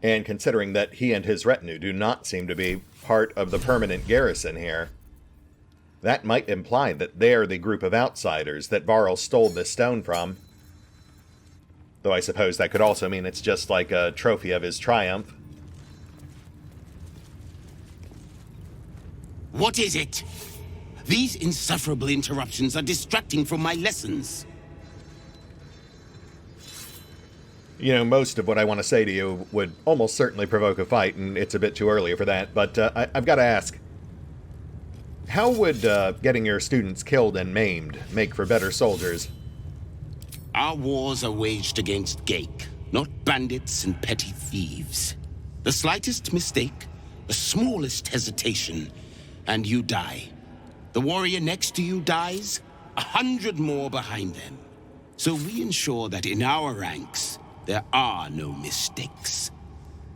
And considering that he and his retinue do not seem to be part of the permanent garrison here, that might imply that they're the group of outsiders that Varl stole this stone from. Though I suppose that could also mean it's just like a trophy of his triumph. What is it? These insufferable interruptions are distracting from my lessons. You know, most of what I want to say to you would almost certainly provoke a fight, and it's a bit too early for that, but I've got to ask. How would getting your students killed and maimed make for better soldiers? Our wars are waged against Geik, not bandits and petty thieves. The slightest mistake, the smallest hesitation, and you die. The warrior next to you dies, 100 more behind them. So we ensure that in our ranks, there are no mistakes.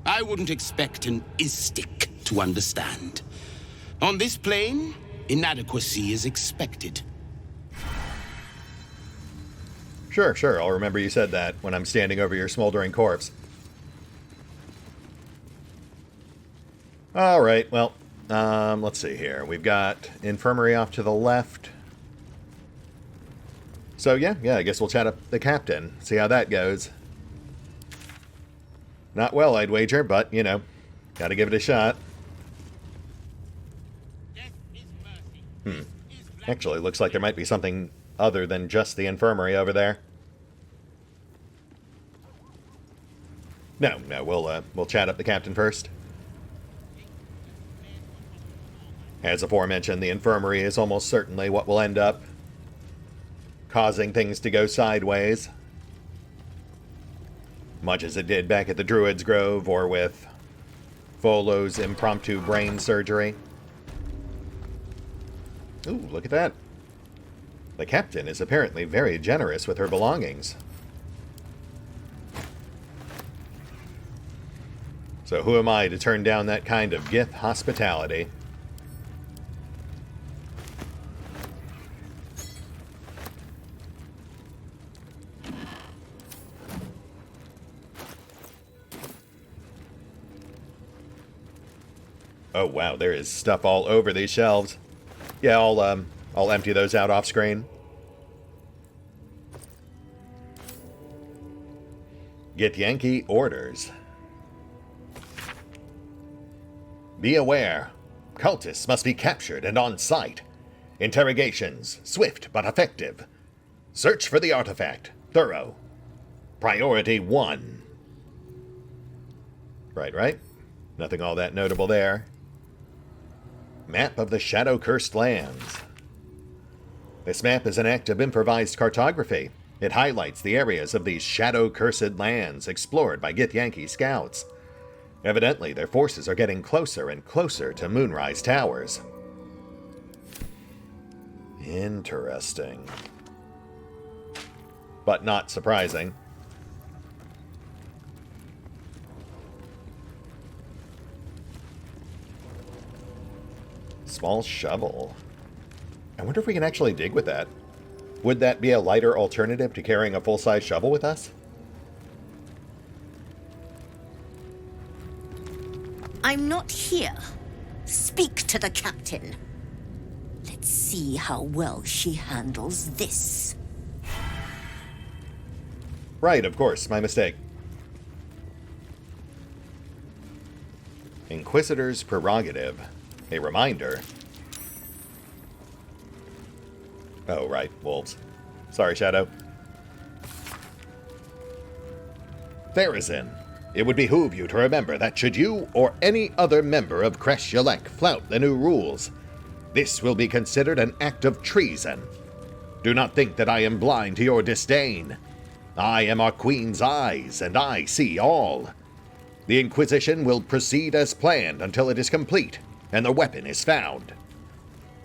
I wouldn't expect an Istik to understand. On this plane, inadequacy is expected. Sure, I'll remember you said that when I'm standing over your smoldering corpse. Alright, well, let's see here. We've got infirmary off to the left. So yeah, I guess we'll chat up the captain, see how that goes. Not well, I'd wager, but, you know, gotta give it a shot. Actually, looks like there might be something other than just the infirmary over there. No, we'll chat up the captain first. As aforementioned, the infirmary is almost certainly what will end up causing things to go sideways. Much as it did back at the Druid's Grove or with Volo's impromptu brain surgery. Ooh, look at that. The captain is apparently very generous with her belongings. So who am I to turn down that kind of Gith hospitality? Oh wow, there is stuff all over these shelves. Yeah, I'll empty those out off screen. Githyanki orders. Be aware. Cultists must be captured and on site. Interrogations, swift but effective. Search for the artifact, thorough. Priority 1. Right. Nothing all that notable there. Map of the Shadow-Cursed Lands. This map is an act of improvised cartography. It highlights the areas of these Shadow-Cursed Lands explored by Githyanki scouts. Evidently, their forces are getting closer and closer to Moonrise Towers. Interesting. But not surprising. Small shovel. I wonder if we can actually dig with that. Would that be a lighter alternative to carrying a full-size shovel with us? I'm not here. Speak to the captain. Let's see how well she handles this. Right, of course. My mistake. Inquisitor's Prerogative. A reminder. Oh, right. Wolves. Sorry, Shadow. Therizin. It would behoove you to remember that should you or any other member of Kresh Yalek flout the new rules, this will be considered an act of treason. Do not think that I am blind to your disdain. I am our Queen's eyes, and I see all. The Inquisition will proceed as planned until it is complete, and the weapon is found.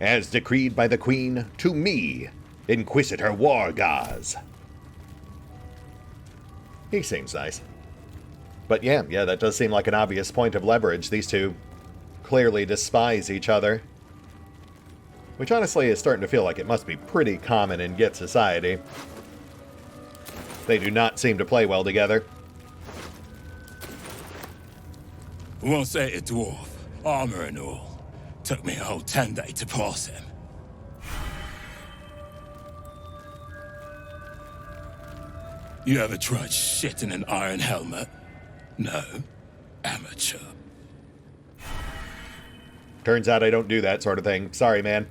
As decreed by the Queen, to me, Inquisitor Wargaz. He seems nice. But yeah, that does seem like an obvious point of leverage. These two clearly despise each other. Which honestly is starting to feel like it must be pretty common in Gith society. They do not seem to play well together. Once ate a dwarf, armor and all. Took me a whole 10 days to pass him. You ever tried shit in an iron helmet? No. Amateur. Turns out I don't do that sort of thing. Sorry, man.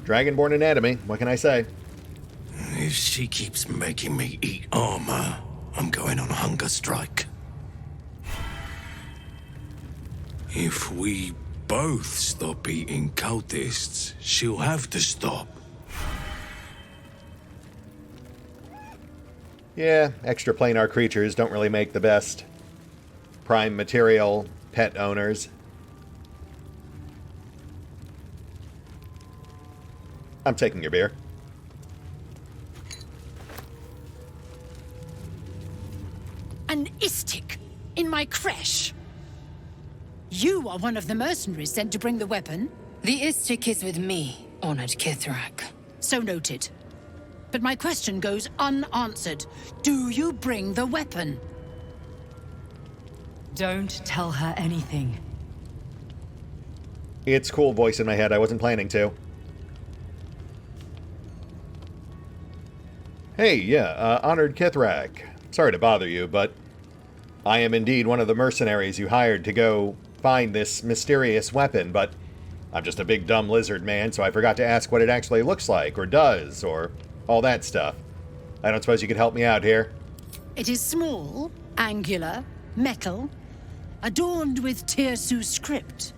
Dragonborn anatomy, what can I say? If she keeps making me eat armor, I'm going on a hunger strike. If we both stop eating cultists, she'll have to stop. Yeah, extra planar creatures don't really make the best prime material pet owners. I'm taking your beer. An Istik in my creche. You are one of the mercenaries sent to bring the weapon. The Istik is with me, honored Kithrak. So noted. But my question goes unanswered. Do you bring the weapon? Don't tell her anything. It's cool voice in my head. I wasn't planning to. Hey, yeah, honored Kithrak. Sorry to bother you, but I am indeed one of the mercenaries you hired to go find this mysterious weapon, but I'm just a big dumb lizard man, so I forgot to ask what it actually looks like, or does, or all that stuff. I don't suppose you could help me out here? It is small, angular, metal, adorned with Tirsu script,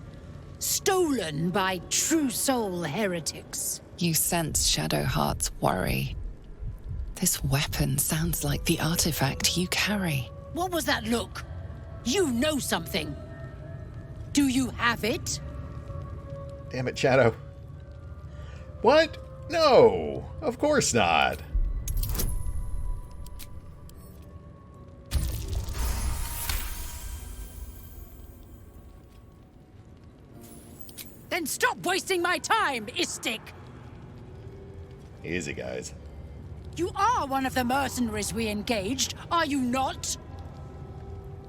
stolen by true soul heretics. You sense Shadowheart's worry. This weapon sounds like the artifact you carry. What was that look? You know something. Do you have it? Damn it, Shadow. What? No, of course not. Then stop wasting my time, Istik! Easy, guys. You are one of the mercenaries we engaged, are you not?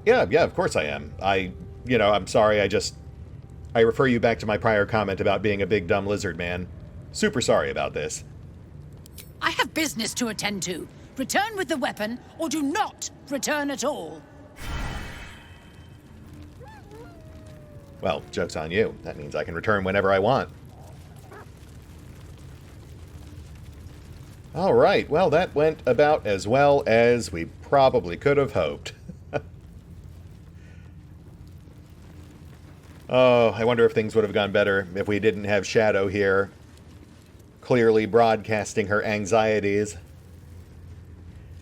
Yeah, of course I am. I'm sorry, I refer you back to my prior comment about being a big dumb lizard man. Super sorry about this. I have business to attend to. Return with the weapon, or do not return at all. Well, joke's on you. That means I can return whenever I want. Alright, well, that went about as well as we probably could have hoped. Oh, I wonder if things would have gone better if we didn't have Shadow here, clearly broadcasting her anxieties.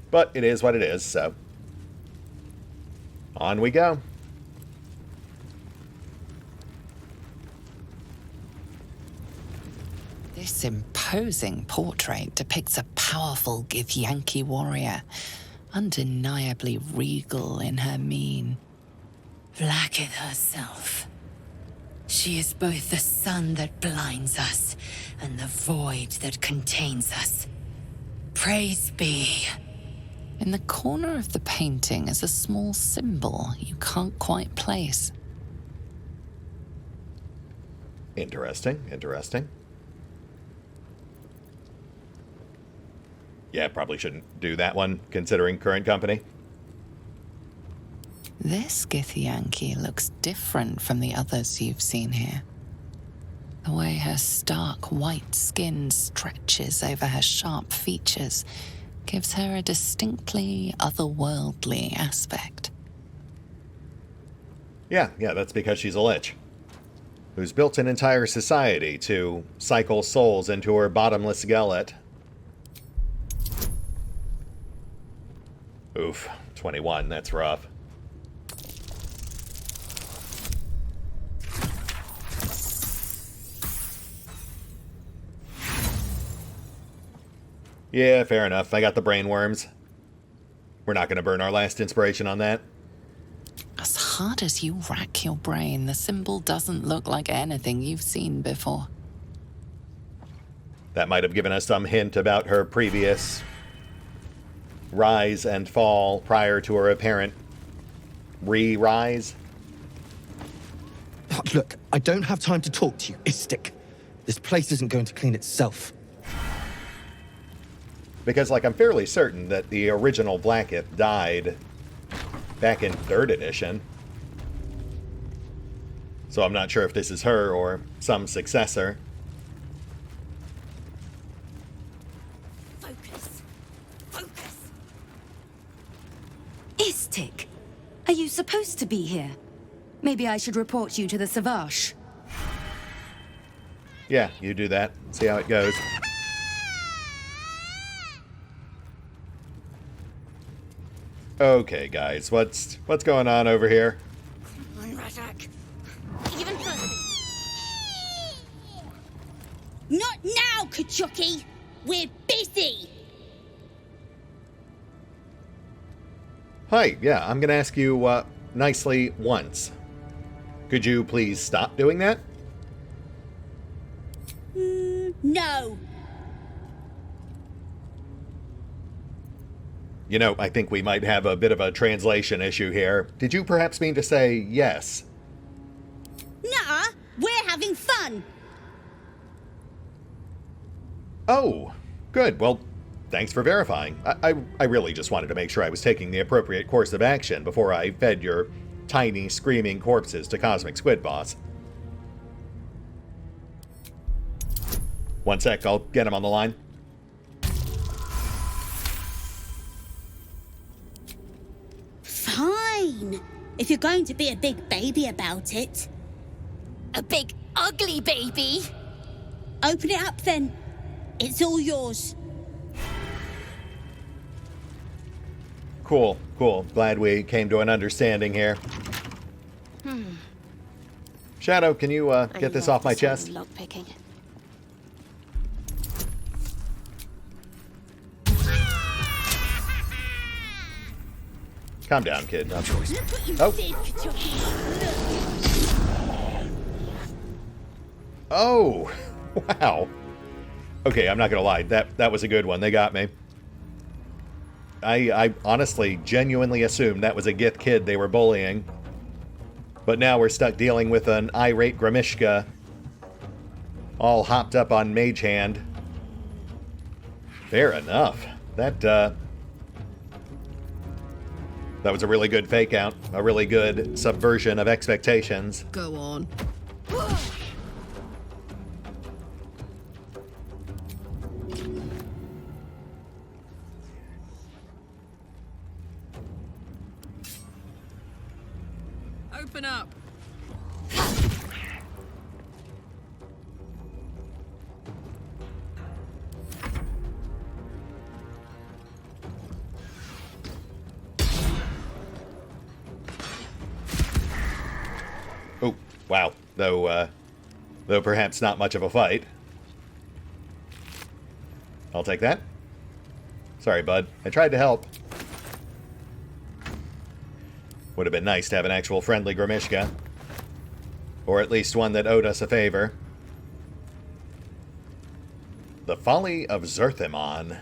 But it is what it is, so on we go. This imposing portrait depicts a powerful Githyanki warrior, undeniably regal in her mien. Blackith herself. She is both the sun that blinds us and the void that contains us. Praise be. In the corner of the painting is a small symbol you can't quite place. Interesting. Yeah, probably shouldn't do that one, considering current company. This Githyanki looks different from the others you've seen here. The way her stark white skin stretches over her sharp features gives her a distinctly otherworldly aspect. Yeah, that's because she's a lich, who's built an entire society to cycle souls into her bottomless gullet. Oof, 21, that's rough. Yeah, fair enough. I got the brain worms. We're not going to burn our last inspiration on that. As hard as you rack your brain, the symbol doesn't look like anything you've seen before. That might have given us some hint about her previous rise and fall prior to her apparent re-rise. Look, I don't have time to talk to you, Istik. This place isn't going to clean itself. Because, I'm fairly certain that the original Blackith died back in 3rd edition. So I'm not sure if this is her or some successor. Focus. Istik, are you supposed to be here? Maybe I should report you to the Savage. Yeah, you do that. See how it goes. Okay, guys, what's going on over here? Even further. Not now, Kachuki! We're busy! Hi, yeah, I'm gonna ask you, nicely once. Could you please stop doing that? No. You know, I think we might have a bit of a translation issue here. Did you perhaps mean to say yes? Nuh-uh, we're having fun. Oh, good. Well, thanks for verifying. I really just wanted to make sure I was taking the appropriate course of action before I fed your tiny, screaming corpses to Cosmic Squid Boss. One sec, I'll get him on the line. Fine, if you're going to be a big baby about it. A big, ugly baby? Open it up then. It's all yours. Cool. Glad we came to an understanding here. Shadow, can you get this off my chest? Lockpicking. Calm down, kid. Look what you Oh. did, Oh! Wow. Okay, I'm not gonna lie. That was a good one. They got me. I honestly, genuinely assumed that was a Gith kid they were bullying. But now we're stuck dealing with an irate Grimishka all hopped up on Mage Hand. Fair enough. That was a really good fake out. A really good subversion of expectations. Go on. Open up. Oh, wow. Though perhaps not much of a fight. I'll take that. Sorry, bud. I tried to help. Would have been nice to have an actual friendly Grimishka. Or at least one that owed us a favor. The Folly of Zerthimon.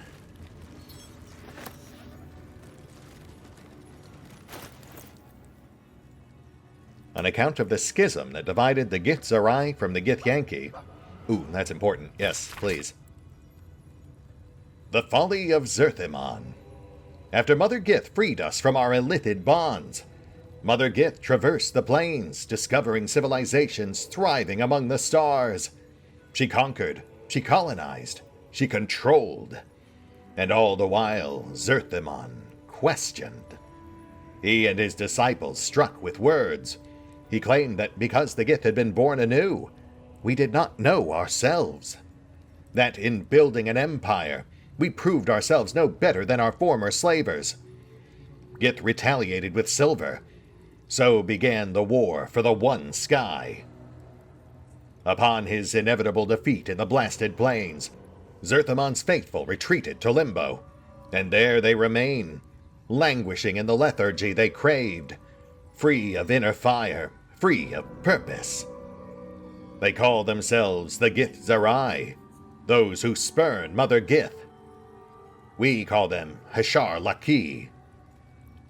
On account of the schism that divided the Gith Zarai from the Gith Yankee. Ooh, that's important. Yes, please. The Folly of Zerthimon. After Mother Gith freed us from our illithid bonds, Mother Gith traversed the plains, discovering civilizations thriving among the stars. She conquered, she colonized, she controlled. And all the while, Zerthimon questioned. He and his disciples struck with words. He claimed that because the Gith had been born anew, we did not know ourselves. That in building an empire, we proved ourselves no better than our former slavers. Gith retaliated with silver. So began the war for the One Sky. Upon his inevitable defeat in the blasted plains, Zerthimon's faithful retreated to Limbo, and there they remain, languishing in the lethargy they craved, free of inner fire, free of purpose. They call themselves the Gith Zarai, those who spurn Mother Gith. We call them Hashar Laki,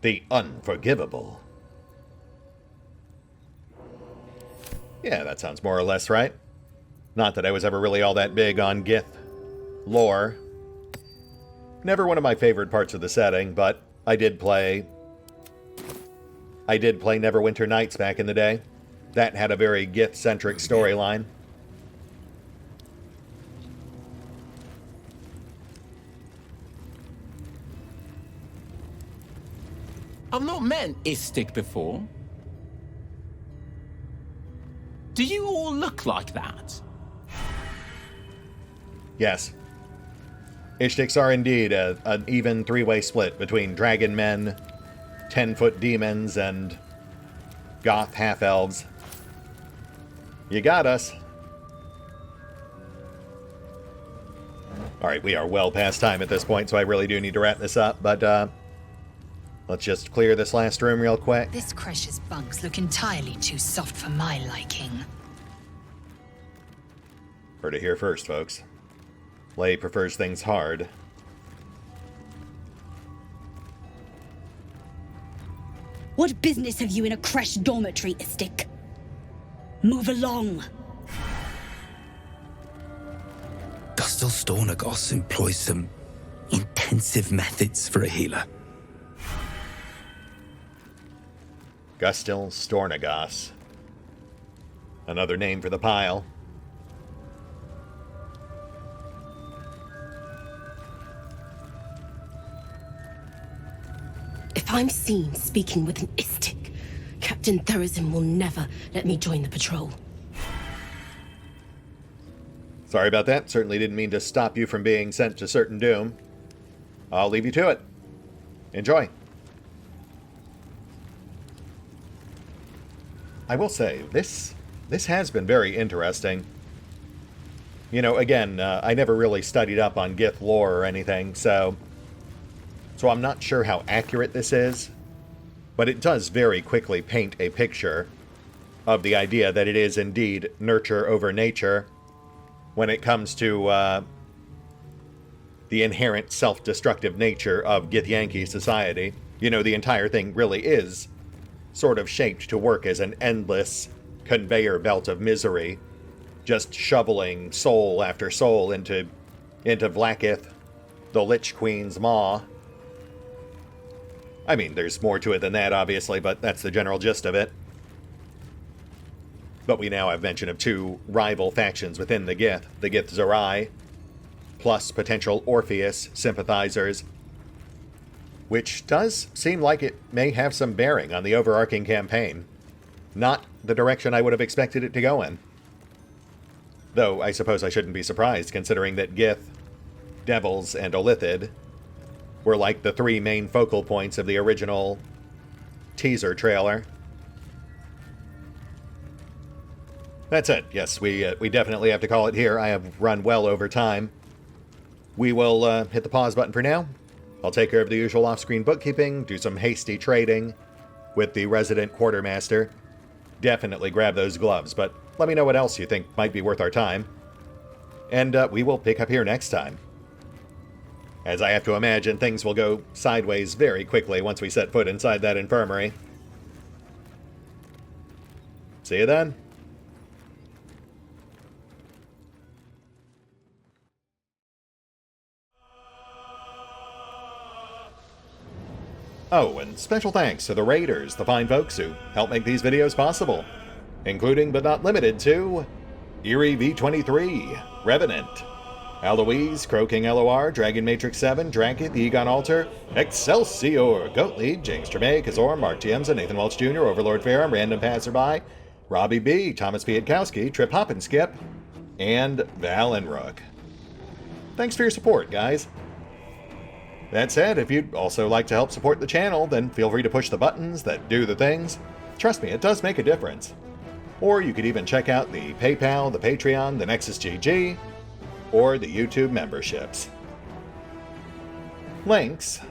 the Unforgivable. Yeah, that sounds more or less right. Not that I was ever really all that big on Gith lore. Never one of my favorite parts of the setting, but I did play Neverwinter Nights back in the day. That had a very Gith-centric storyline. I've not met Istik before. Do you all look like that? Yes. Ishtiks are indeed an even three-way split between dragon men, 10-foot demons, and goth half-elves. You got us. Alright, we are well past time at this point, so I really do need to wrap this up, but let's just clear this last room real quick. This Cresh's bunks look entirely too soft for my liking. Heard it here first, folks. Lay prefers things hard. What business have you in a Creche dormitory, Istik? Move along. Gustil Stornagos employs some intensive methods for a healer. Gustil Stornagos. Another name for the pile. If I'm seen speaking with an Istik, Captain Therazin will never let me join the patrol. Sorry about that. Certainly didn't mean to stop you from being sent to certain doom. I'll leave you to it. Enjoy. I will say, this this has been very interesting. You know, again, I never really studied up on Gith lore or anything, so I'm not sure how accurate this is, but it does very quickly paint a picture of the idea that it is indeed nurture over nature when it comes to the inherent self-destructive nature of Githyanki society. You know, the entire thing really is sort of shaped to work as an endless conveyor belt of misery, just shoveling soul after soul into Vlaakith, the Lich Queen's maw. I mean, there's more to it than that, obviously, but that's the general gist of it. But we now have mention of two rival factions within the Gith Zerai, plus potential Orpheus sympathizers, which does seem like it may have some bearing on the overarching campaign. Not the direction I would have expected it to go in. Though I suppose I shouldn't be surprised, considering that Gith, Devils, and Olithid were like the three main focal points of the original teaser trailer. That's it. Yes, we definitely have to call it here. I have run well over time. We will hit the pause button for now. I'll take care of the usual off-screen bookkeeping, do some hasty trading with the resident quartermaster. Definitely grab those gloves, but let me know what else you think might be worth our time. And we will pick up here next time. As I have to imagine, things will go sideways very quickly once we set foot inside that infirmary. See you then. Oh, and special thanks to the Raiders, the fine folks who help make these videos possible, including but not limited to Eerie V23, Revenant, Alois, CrowkingLoR, Dragon Matrix 7, Drakiith, EgonAlter, Exsellsior, Gottlieb, James Trimmier, Kazorm, Mark Giemza, Nathan Welch Jr., OverlordPherom, RandomPassrby, RobbyB, Tomasz Piątkowski, Triphoppenskip, and Valinrook. Thanks for your support, guys. That said, if you'd also like to help support the channel, then feel free to push the buttons that do the things. Trust me, it does make a difference. Or you could even check out the PayPal, the Patreon, the Nexus GG, or the YouTube memberships. Links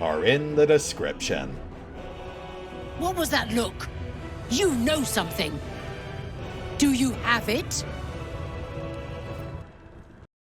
are in the description. What was that look? You know something. Do you have it?